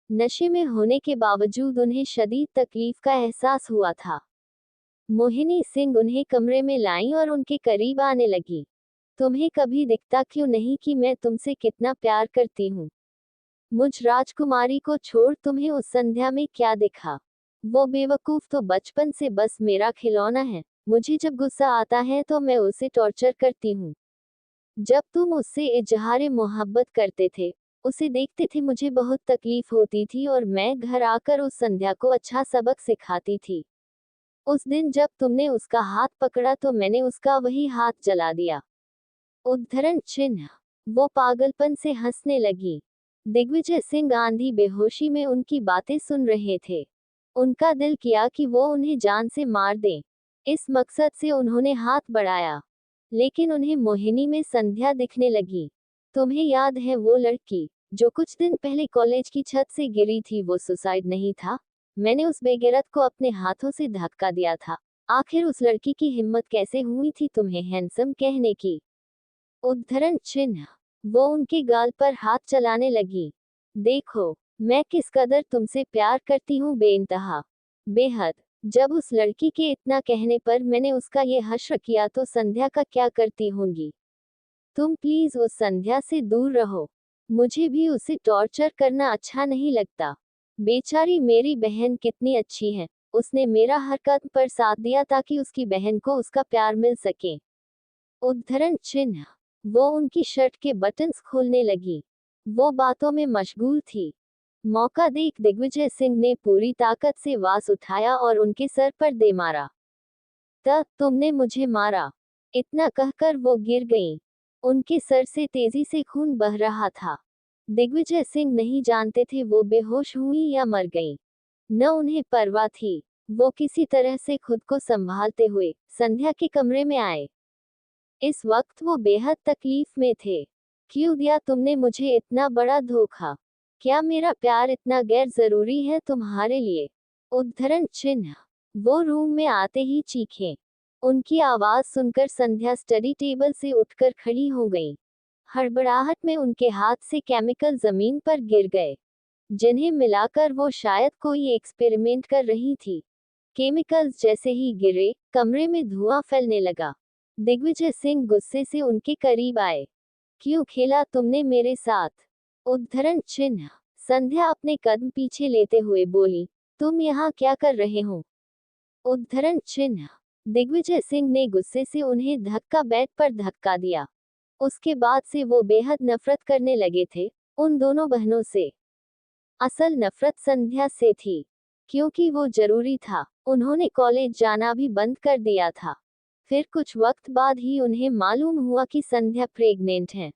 नशे में होने के बावजूद उन्हें शदीद तकलीफ का एहसास हुआ था। मोहिनी सिंह उन्हें कमरे में लाईं और उनके करीब आने लगी। तुम्हें कभी दिखता क्यों नहीं कि मैं तुमसे कितना प्यार करती हूँ? मुझ राजकुमारी को छोड़ तुम्हें उस संध्या में क्या दिखा? वो बेवकूफ तो बचपन से बस मेरा खिलौना है। मुझे जब गुस्सा आता है तो मैं उसे टॉर्चर करती हूँ। जब तुम उससे इजहारे मोहब्बत करते थे, उसे देखते थे, मुझे बहुत तकलीफ होती थी और मैं घर आकर उस संध्या को अच्छा सबक सिखाती थी। उस दिन जब तुमने उसका हाथ पकड़ा तो मैंने उसका वही हाथ जला दिया। उद्धरण चिन्ह। वो पागलपन से हंसने लगी। दिग्विजय सिंह आंधी बेहोशी में उनकी बातें सुन रहे थे। उनका दिल किया कि वो उन्हें जान से मार दें। इस मकसद से उन्होंने हाथ बढ़ाया, लेकिन उन्हें मोहिनी में संध्या दिखने लगी। तुम्हें याद है वो लड़की जो कुछ दिन पहले कॉलेज की छत से गिरी थी? वो सुसाइड नहीं था। मैंने उस बेगैरत को अपने हाथों से धक्का दिया था। आखिर उस लड़की की हिम्मत कैसे हुई थी तुम्हें हैंडसम कहने की? उद्धरण चिन्ह। वो उनके गाल पर हाथ चलाने लगी। देखो, मैं किस कदर तुमसे प्यार करती हूँ, बेइंतहा, बेहद। जब उस लड़की के इतना कहने पर मैंने उसका ये हश्र किया तो संध्या का क्या करती होंगी? तुम प्लीज उस संध्या से दूर रहो। मुझे भी उसे टॉर्चर करना अच्छा नहीं लगता। बेचारी मेरी बहन कितनी अच्छी है, उसने मेरा हर कदम पर साथ दिया ताकि उसकी बहन को उसका प्यार मिल सके। उद्धरण चिन्ह। वो उनकी शर्ट के बटन्स खोलने लगी। वो बातों में मशगूल थी। मौका देख दिग्विजय सिंह ने पूरी ताकत से वास उठाया और उनके सर पर दे मारा। तुमने मुझे मारा, इतना कहकर वो गिर गईं। उनके सर से तेजी से खून बह रहा था। दिग्विजय सिंह नहीं जानते थे वो बेहोश हुई या मर गईं। न उन्हें परवाह थी। वो किसी तरह से खुद को संभालते हुए संध्या के कमरे में आए। इस वक्त वो बेहद तकलीफ में थे। क्यों दिया तुमने मुझे इतना बड़ा धोखा? क्या मेरा प्यार इतना गैर जरूरी है तुम्हारे लिए? उद्धरण चिन्ह। वो रूम में आते ही चीखे। उनकी आवाज सुनकर संध्या स्टडी टेबल से उठकर खड़ी हो गई। हड़बड़ाहट में उनके हाथ से केमिकल जमीन पर गिर गए, जिन्हें मिलाकर वो शायद कोई एक्सपेरिमेंट कर रही थी। केमिकल्स जैसे ही गिरे, कमरे में धुआं फैलने लगा। दिग्विजय सिंह गुस्से से उनके करीब आए। क्यों खेला तुमने मेरे साथ? उद्धरण चिन्ह। संध्या अपने कदम पीछे लेते हुए बोली, तुम यहाँ क्या कर रहे हो? उद्धरण चिन्ह। दिग्विजय सिंह ने गुस्से से उन्हें धक्का बेड पर धक्का दिया। उसके बाद से वो बेहद नफरत करने लगे थे उन दोनों बहनों से। असल नफरत संध्या से थी, क्योंकि वो जरूरी था। उन्होंने कॉलेज जाना भी बंद कर दिया था। फिर कुछ वक्त बाद ही उन्हें मालूम हुआ कि संध्या प्रेग्नेंट है।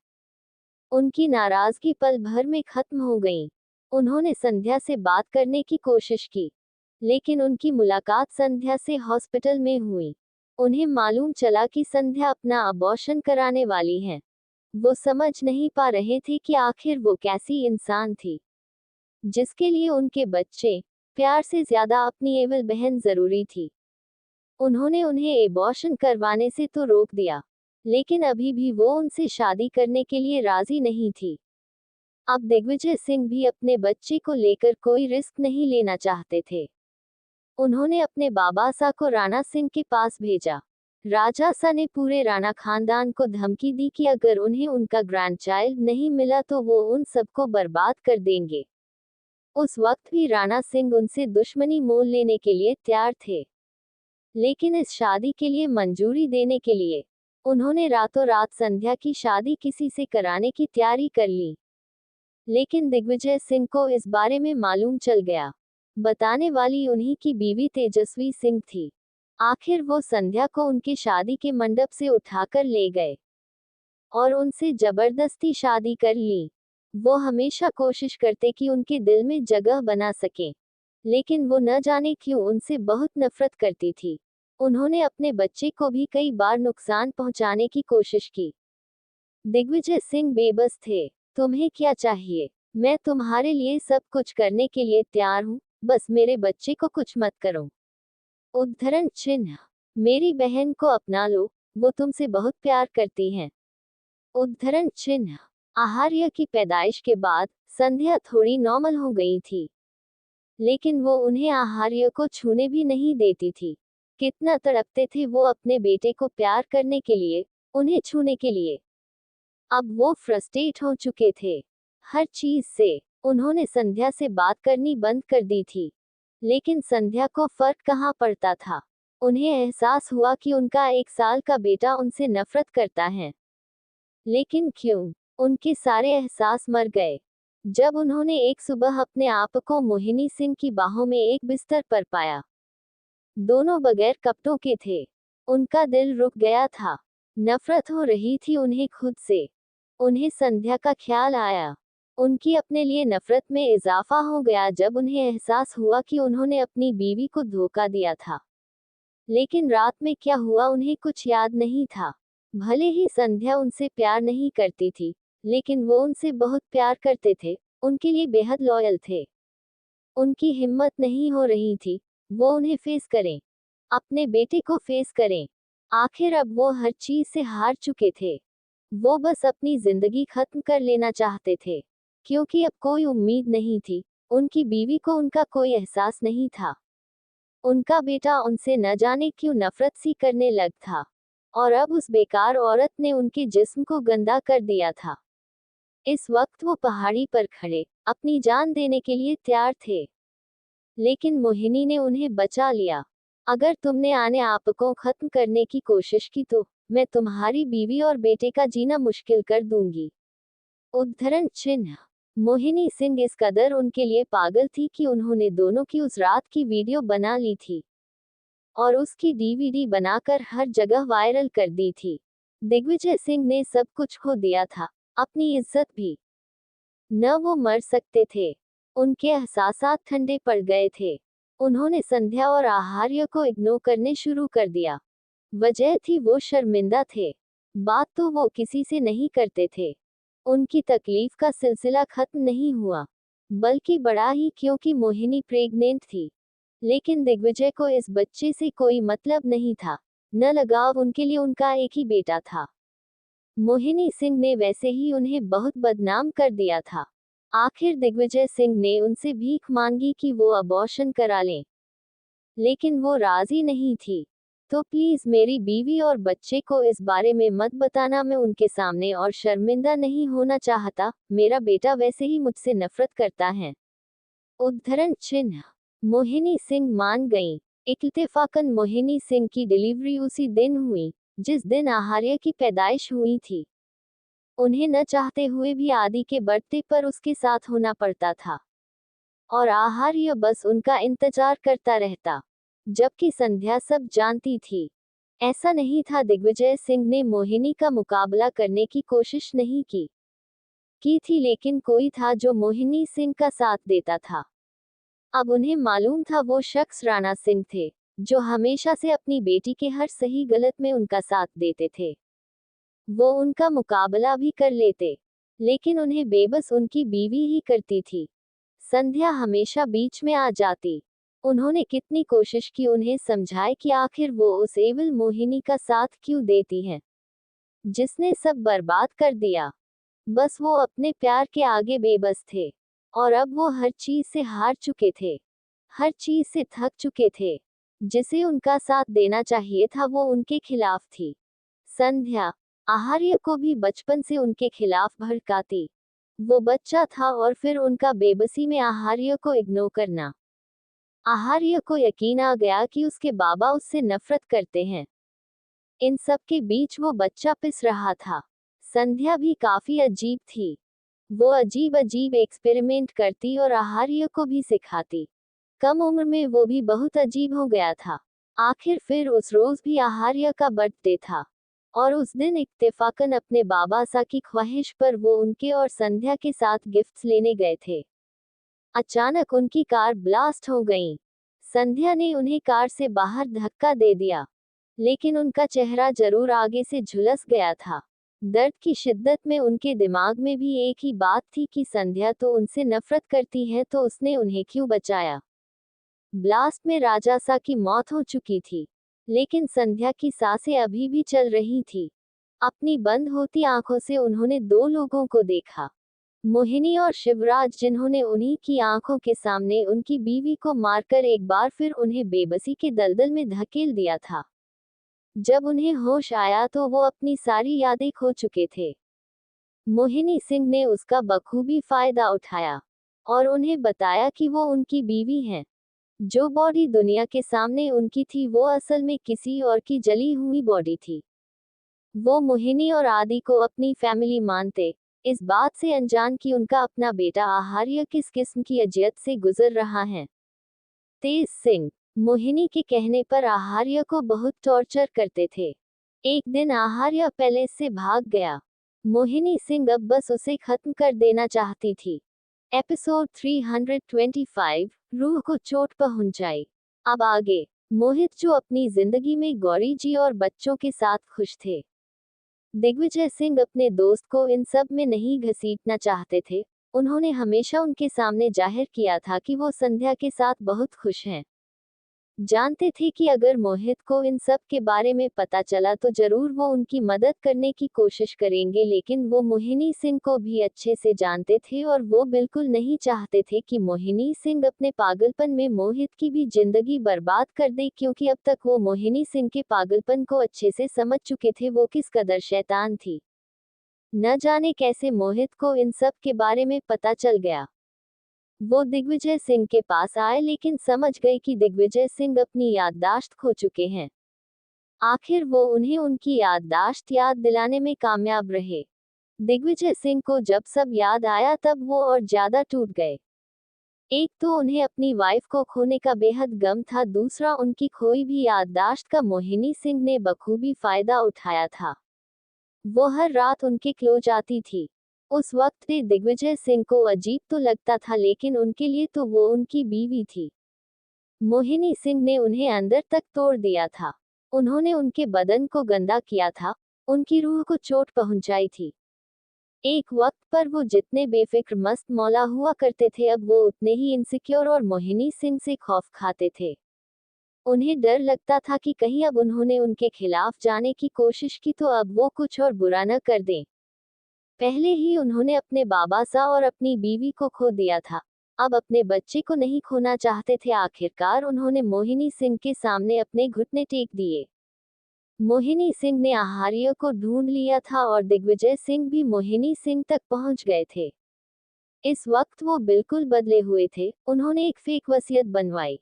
उनकी नाराजगी पल भर में खत्म हो गई। उन्होंने संध्या से बात करने की कोशिश की, लेकिन उनकी मुलाकात संध्या से हॉस्पिटल में हुई। उन्हें मालूम चला कि संध्या अपना अबॉर्शन कराने वाली है। वो समझ नहीं पा रहे थे कि आखिर वो कैसी इंसान थी जिसके लिए उनके बच्चे प्यार से ज्यादा अपनी एवल बहन जरूरी थी। उन्होंने उन्हें एबॉर्शन करवाने से तो रोक दिया, लेकिन अभी भी वो उनसे शादी करने के लिए राजी नहीं थी। अब दिग्विजय सिंह भी अपने बच्चे को लेकर कोई रिस्क नहीं लेना चाहते थे। उन्होंने अपने बाबा सा को राणा सिंह के पास भेजा। राजा सा ने पूरे राणा खानदान को धमकी दी कि अगर उन्हें उनका ग्रैंडचाइल्ड नहीं मिला तो वो उन सबको बर्बाद कर देंगे। उस वक्त भी राणा सिंह उनसे दुश्मनी मोल लेने के लिए तैयार थे, लेकिन इस शादी के लिए मंजूरी देने के लिए उन्होंने रातों रात संध्या की शादी किसी से कराने की तैयारी कर ली। लेकिन दिग्विजय सिंह को इस बारे में मालूम चल गया। बताने वाली उन्हीं की बीवी तेजस्वी सिंह थी। आखिर वो संध्या को उनके शादी के मंडप से उठाकर ले गए और उनसे जबरदस्ती शादी कर ली। वो हमेशा कोशिश करते कि उनके दिल में जगह बना सके, लेकिन वो न जाने क्यों उनसे बहुत नफरत करती थी। उन्होंने अपने बच्चे को भी कई बार नुकसान पहुंचाने की कोशिश की। दिग्विजय सिंह बेबस थे। तुम्हें क्या चाहिए? मैं तुम्हारे लिए सब कुछ करने के लिए तैयार हूँ, बस मेरे बच्चे को कुछ मत करो। उद्धरण चिन्ह। मेरी बहन को अपना लो, वो तुमसे बहुत प्यार करती हैं। उद्धरण चिन्ह। आहार्य की पैदाइश के बाद संध्या थोड़ी नॉर्मल हो गई थी, लेकिन वो उन्हें आहार्य को छूने भी नहीं देती थी। कितना तड़पते थे वो अपने बेटे को प्यार करने के लिए, उन्हें छूने के लिए। अब वो फ्रस्ट्रेट हो चुके थे हर चीज से। उन्होंने संध्या से बात करनी बंद कर दी थी, लेकिन संध्या को फर्क कहाँ पड़ता था। उन्हें एहसास हुआ कि उनका 1 साल का बेटा उनसे नफरत करता है। लेकिन क्यों? उनके सारे एहसास मर गए जब उन्होंने एक सुबह अपने आप को मोहिनी सिंह की बाहों में एक बिस्तर पर पाया। दोनों बगैर कपड़ों के थे। उनका दिल रुक गया था। नफरत हो रही थी उन्हें खुद से। उन्हें संध्या का ख्याल आया। उनकी अपने लिए नफरत में इजाफा हो गया जब उन्हें एहसास हुआ कि उन्होंने अपनी बीवी को धोखा दिया था। लेकिन रात में क्या हुआ उन्हें कुछ याद नहीं था। भले ही संध्या उनसे प्यार नहीं करती थी, लेकिन वो उनसे बहुत प्यार करते थे, उनके लिए बेहद लॉयल थे। उनकी हिम्मत नहीं हो रही थी वो उन्हें फेस करें। अपने बेटे को फेस करें। आखिर अब वो हर चीज से हार चुके थे। वो बस अपनी जिंदगी खत्म कर लेना चाहते थे, क्योंकि अब कोई उम्मीद नहीं थी। उनकी बीवी को उनका कोई एहसास नहीं था। उनका बेटा उनसे न जाने क्यों नफरत सी करने लग था, और अब उस बेकार औरत ने उनके जिस्म को गंदा कर दिया था। इस वक्त वो पहाड़ी पर खड़े अपनी जान देने के लिए तैयार थे, लेकिन मोहिनी ने उन्हें बचा लिया। अगर तुमने आने आप को खत्म करने की कोशिश की तो मैं तुम्हारी बीवी और बेटे का जीना मुश्किल कर दूंगी। उद्धरण चिन्ह। मोहिनी सिंह इस कदर उनके लिए पागल थी कि उन्होंने दोनों की उस रात की वीडियो बना ली थी और उसकी डीवीडी बनाकर हर जगह वायरल कर दी थी। दिग्विजय सिंह ने सब कुछ खो दिया था, अपनी इज्जत भी। न वो मर सकते थे। उनके एहसासात ठंडे पड़ गए थे। उन्होंने संध्या और आहार्य को इग्नोर करने शुरू कर दिया। वजह थी वो शर्मिंदा थे। बात तो वो किसी से नहीं करते थे। उनकी तकलीफ का सिलसिला खत्म नहीं हुआ, बल्कि बढ़ा ही, क्योंकि मोहिनी प्रेग्नेंट थी। लेकिन दिग्विजय को इस बच्चे से कोई मतलब नहीं था, न लगाव। उनके लिए उनका एक ही बेटा था। मोहिनी सिंह ने वैसे ही उन्हें बहुत बदनाम कर दिया था। आखिर दिग्विजय सिंह ने उनसे भीख मांगी कि वो अबॉर्शन करा लें, लेकिन वो राजी नहीं थी। तो प्लीज मेरी बीवी और बच्चे को इस बारे में मत बताना, मैं उनके सामने और शर्मिंदा नहीं होना चाहता। मेरा बेटा वैसे ही मुझसे नफरत करता है। उद्धरण चिन्ह। मोहिनी सिंह मान गईं। इत्तेफाकन मोहिनी सिंह की डिलीवरी उसी दिन हुई जिस दिन आहार्य की पैदाइश हुई थी। उन्हें न चाहते हुए भी आदि के बर्थडे पर उसके साथ होना पड़ता था, और आहार्य बस उनका इंतजार करता रहता। जबकि संध्या सब जानती थी। ऐसा नहीं था दिग्विजय सिंह ने मोहिनी का मुकाबला करने की कोशिश नहीं की थी, लेकिन कोई था जो मोहिनी सिंह का साथ देता था। अब उन्हें मालूम था वो शख्स राणा सिंह थे, जो हमेशा से अपनी बेटी के हर सही गलत में उनका साथ देते थे। वो उनका मुकाबला भी कर लेते, लेकिन उन्हें बेबस उनकी बीवी ही करती थी। संध्या हमेशा बीच में आ जाती। उन्होंने कितनी कोशिश की उन्हें समझाए कि आखिर वो उस एविल मोहिनी का साथ क्यों देती हैं, जिसने सब बर्बाद कर दिया। बस वो अपने प्यार के आगे बेबस थे, और अब वो हर चीज से हार चुके थे, हर चीज से थक चुके थे। जिसे उनका साथ देना चाहिए था वो उनके खिलाफ थी। संध्या आहार्य को भी बचपन से उनके खिलाफ भड़काती। वो बच्चा था और फिर उनका बेबसी में आहार्य को इग्नोर करना। आहार्य को यकीन आ गया कि उसके बाबा उससे नफरत करते हैं। इन सब के बीच वो बच्चा पिस रहा था। संध्या भी काफी अजीब थी। वो अजीब अजीब एक्सपेरिमेंट करती और आहार्य को भी सिखाती। कम उम्र में वो भी बहुत अजीब हो गया था। आखिर फिर उस रोज भी आहार्य का बर्थडे था, और उस दिन इत्तेफाकन अपने बाबा सा की ख्वाहिश पर वो उनके और संध्या के साथ गिफ्ट्स लेने गए थे। अचानक उनकी कार ब्लास्ट हो गई। संध्या ने उन्हें कार से बाहर धक्का दे दिया, लेकिन उनका चेहरा जरूर आगे से झुलस गया था। दर्द की शिद्दत में उनके दिमाग में भी एक ही बात थी कि संध्या तो उनसे नफरत करती है, तो उसने उन्हें क्यों बचाया। ब्लास्ट में राजासा की मौत हो चुकी थी, लेकिन संध्या की सांसें अभी भी चल रही थी। अपनी बंद होती आंखों से उन्होंने दो लोगों को देखा, मोहिनी और शिवराज, जिन्होंने उन्हीं की आंखों के सामने उनकी बीवी को मारकर एक बार फिर उन्हें बेबसी के दलदल में धकेल दिया था। जब उन्हें होश आया तो वो अपनी सारी यादें खो चुके थे। मोहिनी सिंह ने उसका बखूबी फायदा उठाया और उन्हें बताया कि वो उनकी बीवी हैं। जो बॉडी दुनिया के सामने उनकी थी वो असल में किसी और की जली हुई बॉडी थी। वो मोहिनी और आदि को अपनी फैमिली मानते, इस बात से अनजान कि उनका अपना बेटा आहार्य किस किस्म की अजियत से गुजर रहा है। तेज सिंह मोहिनी के कहने पर आहार्य को बहुत टॉर्चर करते थे। एक दिन आहार्य पैलेस से भाग गया। मोहिनी सिंह अब बस उसे खत्म कर देना चाहती थी। एपिसोड 325 रूह को चोट पहुंचाई। अब आगे। मोहित, जो अपनी जिंदगी में गौरी जी और बच्चों के साथ खुश थे। दिग्विजय सिंह अपने दोस्त को इन सब में नहीं घसीटना चाहते थे। उन्होंने हमेशा उनके सामने जाहिर किया था कि वो संध्या के साथ बहुत खुश हैं। जानते थे कि अगर मोहित को इन सब के बारे में पता चला तो जरूर वो उनकी मदद करने की कोशिश करेंगे, लेकिन वो मोहिनी सिंह को भी अच्छे से जानते थे और वो बिल्कुल नहीं चाहते थे कि मोहिनी सिंह अपने पागलपन में मोहित की भी जिंदगी बर्बाद कर दे, क्योंकि अब तक वो मोहिनी सिंह के पागलपन को अच्छे से समझ चुके थे वो किस कदर शैतान थी। न जाने कैसे मोहित को इन सब के बारे में पता चल गया। वो दिग्विजय सिंह के पास आए लेकिन समझ गए कि दिग्विजय सिंह अपनी याददाश्त खो चुके हैं। आखिर वो उन्हें उनकी याददाश्त याद दिलाने में कामयाब रहे। दिग्विजय सिंह को जब सब याद आया तब वो और ज्यादा टूट गए। एक तो उन्हें अपनी वाइफ को खोने का बेहद गम था, दूसरा उनकी खोई भी याददाश्त का मोहिनी सिंह ने बखूबी फायदा उठाया था। वो हर रात उनके क्लोज आती थी। उस वक्त दिग्विजय सिंह को अजीब तो लगता था, लेकिन उनके लिए तो वो उनकी बीवी थी। मोहिनी सिंह ने उन्हें अंदर तक तोड़ दिया था। उन्होंने उनके बदन को गंदा किया था, उनकी रूह को चोट पहुंचाई थी। एक वक्त पर वो जितने बेफिक्र मस्त मौला हुआ करते थे, अब वो उतने ही इनसिक्योर और मोहिनी सिंह से खौफ खाते थे। उन्हें डर लगता था कि कहीं अब उन्होंने उनके खिलाफ जाने की कोशिश की तो अब वो कुछ और बुरा न कर दें। पहले ही उन्होंने अपने बाबा सा और अपनी बीवी को खो दिया था, अब अपने बच्चे को नहीं खोना चाहते थे। आखिरकार उन्होंने मोहिनी सिंह के सामने अपने घुटने टेक दिए। मोहिनी सिंह ने आहार्य को ढूंढ लिया था और दिग्विजय सिंह भी मोहिनी सिंह तक पहुंच गए थे। इस वक्त वो बिल्कुल बदले हुए थे। उन्होंने एक फेक वसीयत बनवाई।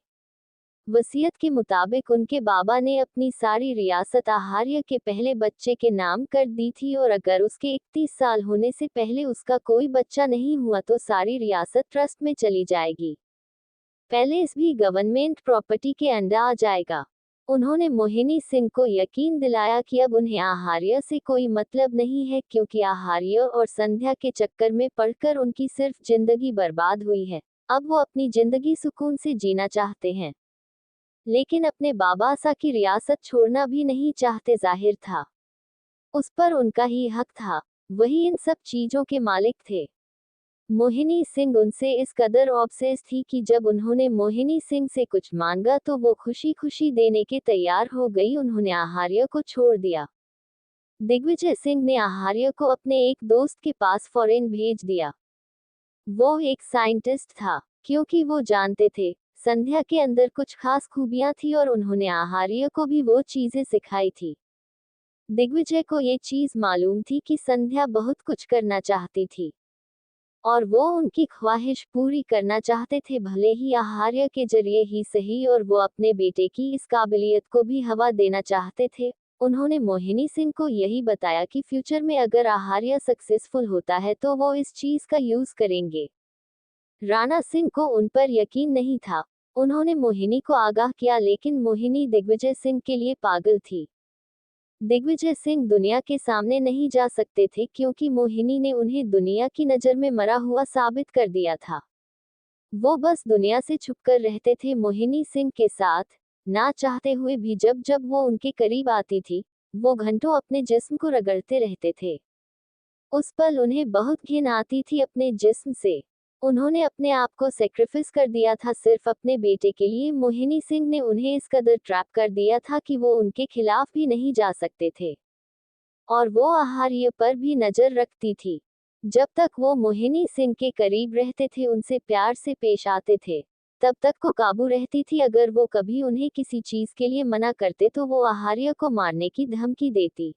वसीयत के मुताबिक उनके बाबा ने अपनी सारी रियासत आहार्य के पहले बच्चे के नाम कर दी थी और अगर उसके 31 साल होने से पहले उसका कोई बच्चा नहीं हुआ तो सारी रियासत ट्रस्ट में चली जाएगी। पैलेस भी गवर्नमेंट प्रॉपर्टी के अंडर आ जाएगा। उन्होंने मोहिनी सिंह को यकीन दिलाया कि अब उन्हें आहार्य से कोई मतलब नहीं है, क्योंकि आहार्य और संध्या के चक्कर में पड़कर उनकी सिर्फ जिंदगी बर्बाद हुई है। अब वो अपनी जिंदगी सुकून से जीना चाहते हैं, लेकिन अपने बाबा सा की रियासत छोड़ना भी नहीं चाहते। जाहिर था उस पर उनका ही हक था, वही इन सब चीजों के मालिक थे। मोहिनी सिंह उनसे इस कदर ऑब्सेस थी कि जब उन्होंने मोहिनी सिंह से कुछ मांगा तो वो खुशी खुशी देने के तैयार हो गई। उन्होंने आहार्य को छोड़ दिया। दिग्विजय सिंह ने आहार्य को अपने एक दोस्त के पास फॉरेन भेज दिया। वो एक साइंटिस्ट था, क्योंकि वो जानते थे संध्या के अंदर कुछ खास खूबियां थी और उन्होंने आहार्य को भी वो चीजें सिखाई थी। दिग्विजय को ये चीज मालूम थी कि संध्या बहुत कुछ करना चाहती थी और वो उनकी ख्वाहिश पूरी करना चाहते थे, भले ही आहार्य के जरिए ही सही, और वो अपने बेटे की इस काबिलियत को भी हवा देना चाहते थे। उन्होंने मोहिनी सिंह को यही बताया कि फ्यूचर में अगर आहार्य सक्सेसफुल होता है तो वो इस चीज का यूज करेंगे। राणा सिंह को उन पर यकीन नहीं था। उन्होंने मोहिनी को आगाह किया, लेकिन मोहिनी दिग्विजय सिंह के लिए पागल थी। दिग्विजय सिंह दुनिया के सामने नहीं जा सकते थे, क्योंकि मोहिनी ने उन्हें दुनिया की नज़र में मरा हुआ साबित कर दिया था। वो बस दुनिया से छुपकर रहते थे मोहिनी सिंह के साथ। ना चाहते हुए भी जब जब वो उनके करीब आती थी, वो घंटों अपने जिस्म को रगड़ते रहते थे। उस पल उन्हें बहुत घिन आती थी अपने जिस्म से। उन्होंने अपने आप को सेक्रिफाइस कर दिया था सिर्फ अपने बेटे के लिए। मोहिनी सिंह ने उन्हें इस कदर ट्रैप कर दिया था कि वो उनके खिलाफ भी नहीं जा सकते थे और वो आहार्य पर भी नजर रखती थी। जब तक वो मोहिनी सिंह के करीब रहते थे, उनसे प्यार से पेश आते थे, तब तक को काबू रहती थी। अगर वो कभी उन्हें किसी चीज के लिए मना करते तो वो आहार्य को मारने की धमकी देती।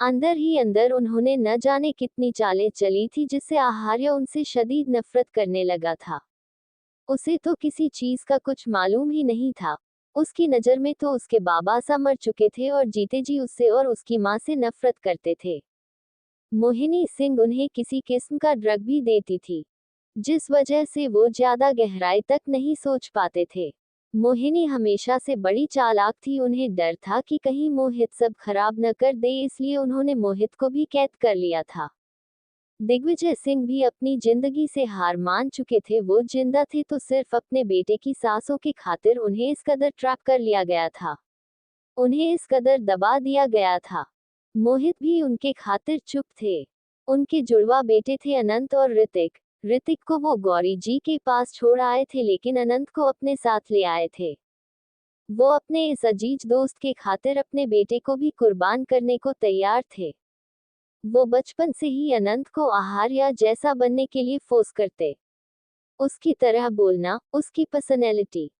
अंदर ही अंदर उन्होंने न जाने कितनी चालें चली थी, जिससे आहार्य उनसे शदीद नफरत करने लगा था। उसे तो किसी चीज का कुछ मालूम ही नहीं था। उसकी नजर में तो उसके बाबा सा मर चुके थे और जीते जी उससे और उसकी माँ से नफरत करते थे। मोहिनी सिंह उन्हें किसी किस्म का ड्रग भी देती थी, जिस वजह से वो ज्यादा गहराई तक नहीं सोच पाते थे। मोहिनी हमेशा से बड़ी चालाक थी। उन्हें डर था कि कहीं मोहित सब खराब न कर दे, इसलिए उन्होंने मोहित को भी कैद कर लिया था। दिग्विजय सिंह भी अपनी जिंदगी से हार मान चुके थे। वो जिंदा थे तो सिर्फ अपने बेटे की सांसों की खातिर। उन्हें इस कदर ट्रैप कर लिया गया था, उन्हें इस कदर दबा दिया गया था। मोहित भी उनके खातिर चुप थे। उनके जुड़वा बेटे थे अनंत और ऋतिक। ऋतिक को वो गौरी जी के पास छोड़ आए थे, लेकिन अनंत को अपने साथ ले आए थे। वो अपने इस अजीज दोस्त के खातिर अपने बेटे को भी कुर्बान करने को तैयार थे। वो बचपन से ही अनंत को आहार्य जैसा बनने के लिए फोर्स करते। उसकी तरह बोलना, उसकी पर्सनैलिटी।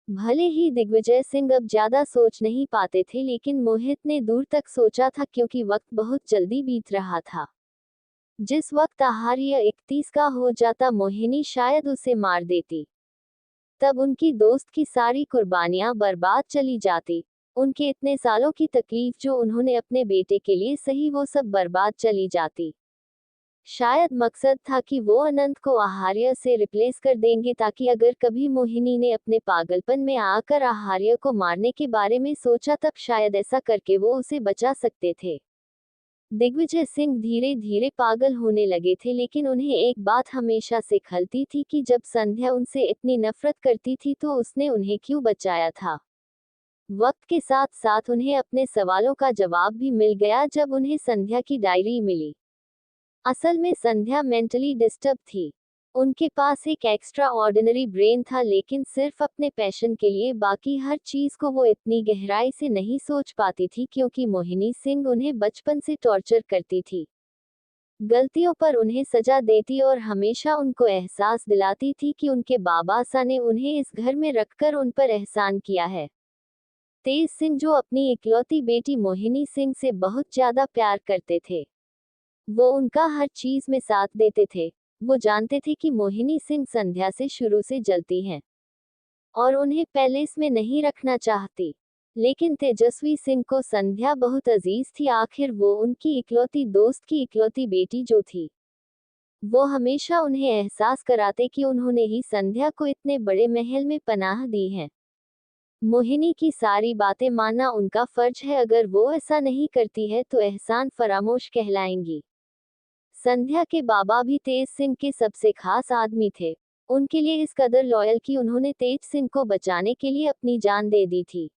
भले ही दिग्विजय सिंह अब ज्यादा सोच नहीं पाते थे, लेकिन मोहित ने दूर तक सोचा था, क्योंकि वक्त बहुत जल्दी बीत रहा था। जिस वक्त आहार्य 31 का हो जाता, मोहिनी शायद उसे मार देती। तब उनकी दोस्त की सारी कुर्बानियां बर्बाद चली जाती। उनके इतने सालों की तकलीफ जो उन्होंने अपने बेटे के लिए सही, वो सब बर्बाद चली जाती। शायद मकसद था कि वो अनंत को आहार्य से रिप्लेस कर देंगे, ताकि अगर कभी मोहिनी ने अपने पागलपन में आकर आहार्य को मारने के बारे में सोचा, तब शायद ऐसा करके वो उसे बचा सकते थे। दिग्विजय सिंह धीरे धीरे पागल होने लगे थे, लेकिन उन्हें एक बात हमेशा से खलती थी कि जब संध्या उनसे इतनी नफरत करती थी तो उसने उन्हें क्यों बचाया था। वक्त के साथ साथ उन्हें अपने सवालों का जवाब भी मिल गया जब उन्हें संध्या की डायरी मिली। असल में संध्या मेंटली डिस्टर्ब थी। उनके पास एक एक्स्ट्रा ऑर्डिनरी ब्रेन था, लेकिन सिर्फ अपने पैशन के लिए बाकी हर चीज को वो इतनी गहराई से नहीं सोच पाती थी, क्योंकि मोहिनी सिंह उन्हें बचपन से टॉर्चर करती थी, गलतियों पर उन्हें सजा देती और हमेशा उनको एहसास दिलाती थी कि उनके बाबा सा ने उन्हें इस घर में रखकर उन पर एहसान किया है। तेज सिंह, जो अपनी इकलौती बेटी मोहिनी सिंह से बहुत ज्यादा प्यार करते थे, वो उनका हर चीज में साथ देते थे। वो जानते थे कि मोहिनी सिंह संध्या से शुरू से जलती हैं और उन्हें पैलेस में नहीं रखना चाहती, लेकिन तेजस्वी सिंह को संध्या बहुत अजीज थी। आखिर वो उनकी इकलौती दोस्त की इकलौती बेटी जो थी। वो हमेशा उन्हें एहसास कराते कि उन्होंने ही संध्या को इतने बड़े महल में पनाह दी है। मोहिनी की सारी बातें मानना उनका फर्ज है, अगर वो ऐसा नहीं करती है तो एहसान फरामोश कहलाएंगी। संध्या के बाबा भी तेज सिंह के सबसे खास आदमी थे। उनके लिए इस कदर लॉयल कि उन्होंने तेज सिंह को बचाने के लिए अपनी जान दे दी थी।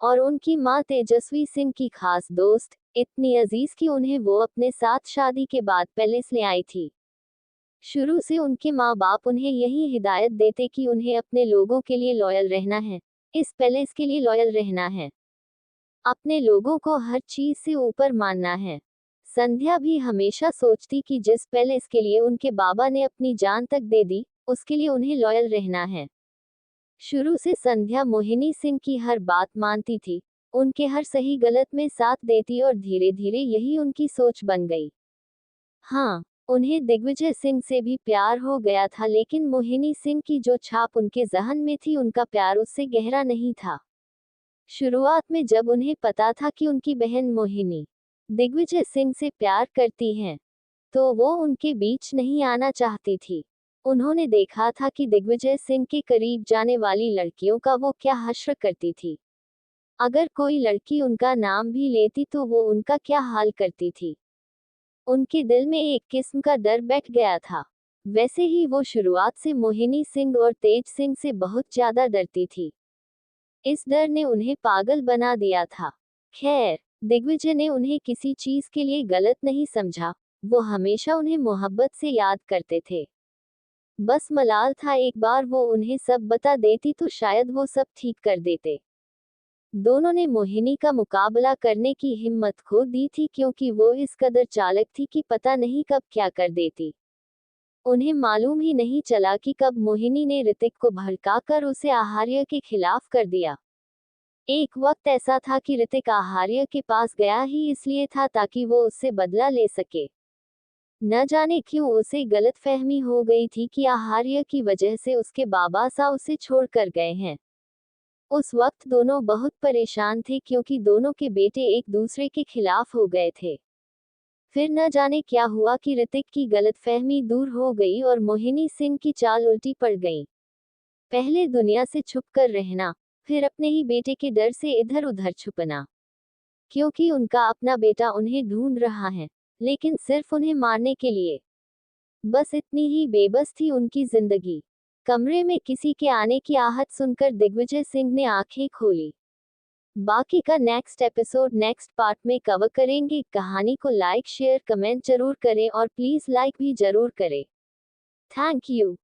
और उनकी मां तेजस्वी सिंह की खास दोस्त, इतनी अजीज कि उन्हें वो अपने साथ शादी के बाद पैलेस ले आई थी। शुरू से उनके माँ बाप उन्हें यही हिदायत देते कि उन्हें अपने लोगों के लिए लॉयल रहना है, इस पैलेस के लिए लॉयल रहना है, अपने लोगों को हर चीज से ऊपर मानना है। संध्या भी हमेशा सोचती कि जिस पैलेस के लिए उनके बाबा ने अपनी जान तक दे दी, उसके लिए उन्हें लॉयल रहना है। शुरू से संध्या मोहिनी सिंह की हर बात मानती थी, उनके हर सही गलत में साथ देती और धीरे धीरे यही उनकी सोच बन गई। हाँ, उन्हें दिग्विजय सिंह से भी प्यार हो गया था, लेकिन मोहिनी सिंह की जो छाप उनके जहन में थी, उनका प्यार उससे गहरा नहीं था। शुरुआत में जब उन्हें पता था कि उनकी बहन मोहिनी दिग्विजय सिंह से प्यार करती हैं, तो वो उनके बीच नहीं आना चाहती थी। उन्होंने देखा था कि दिग्विजय सिंह के करीब जाने वाली लड़कियों का वो क्या हश्र करती थी। अगर कोई लड़की उनका नाम भी लेती तो वो उनका क्या हाल करती थी। उनके दिल में एक किस्म का डर बैठ गया था। वैसे ही वो शुरुआत से मोहिनी सिंह और तेज सिंह से बहुत ज्यादा डरती थी। इस डर ने उन्हें पागल बना दिया था। खैर, दिग्विजय ने उन्हें किसी चीज के लिए गलत नहीं समझा, वो हमेशा उन्हें मोहब्बत से याद करते थे। बस मलाल था, एक बार वो उन्हें सब बता देती तो शायद वो सब ठीक कर देते। दोनों ने मोहिनी का मुकाबला करने की हिम्मत खो दी थी, क्योंकि वो इस कदर चालक थी कि पता नहीं कब क्या कर देती। उन्हें मालूम ही नहीं चला कि कब मोहिनी ने ऋतिक को भड़काकर उसे आहार्य के खिलाफ कर दिया। एक वक्त ऐसा था कि ऋतिक आहार्य के पास गया ही इसलिए था ताकि वो उससे बदला ले सके। न जाने क्यों उसे गलतफहमी हो गई थी कि आहार्य की वजह से उसके बाबा सा उसे छोड़कर गए हैं। उस वक्त दोनों बहुत परेशान थे, क्योंकि दोनों के बेटे एक दूसरे के खिलाफ हो गए थे। फिर न जाने क्या हुआ कि ऋतिक की गलतफहमी दूर हो गई और मोहिनी सिंह की चाल उल्टी पड़ गई। पहले दुनिया से छुपकर रहना, फिर अपने ही बेटे के डर से इधर उधर छुपना, क्योंकि उनका अपना बेटा उन्हें ढूंढ रहा है, लेकिन सिर्फ उन्हें मारने के लिए। बस इतनी ही बेबस थी उनकी जिंदगी। कमरे में किसी के आने की आहट सुनकर दिग्विजय सिंह ने आंखें खोली। बाकी का नेक्स्ट एपिसोड नेक्स्ट पार्ट में कवर करेंगे। कहानी को लाइक शेयर कमेंट जरूर करें और प्लीज लाइक भी जरूर करें। Thank you.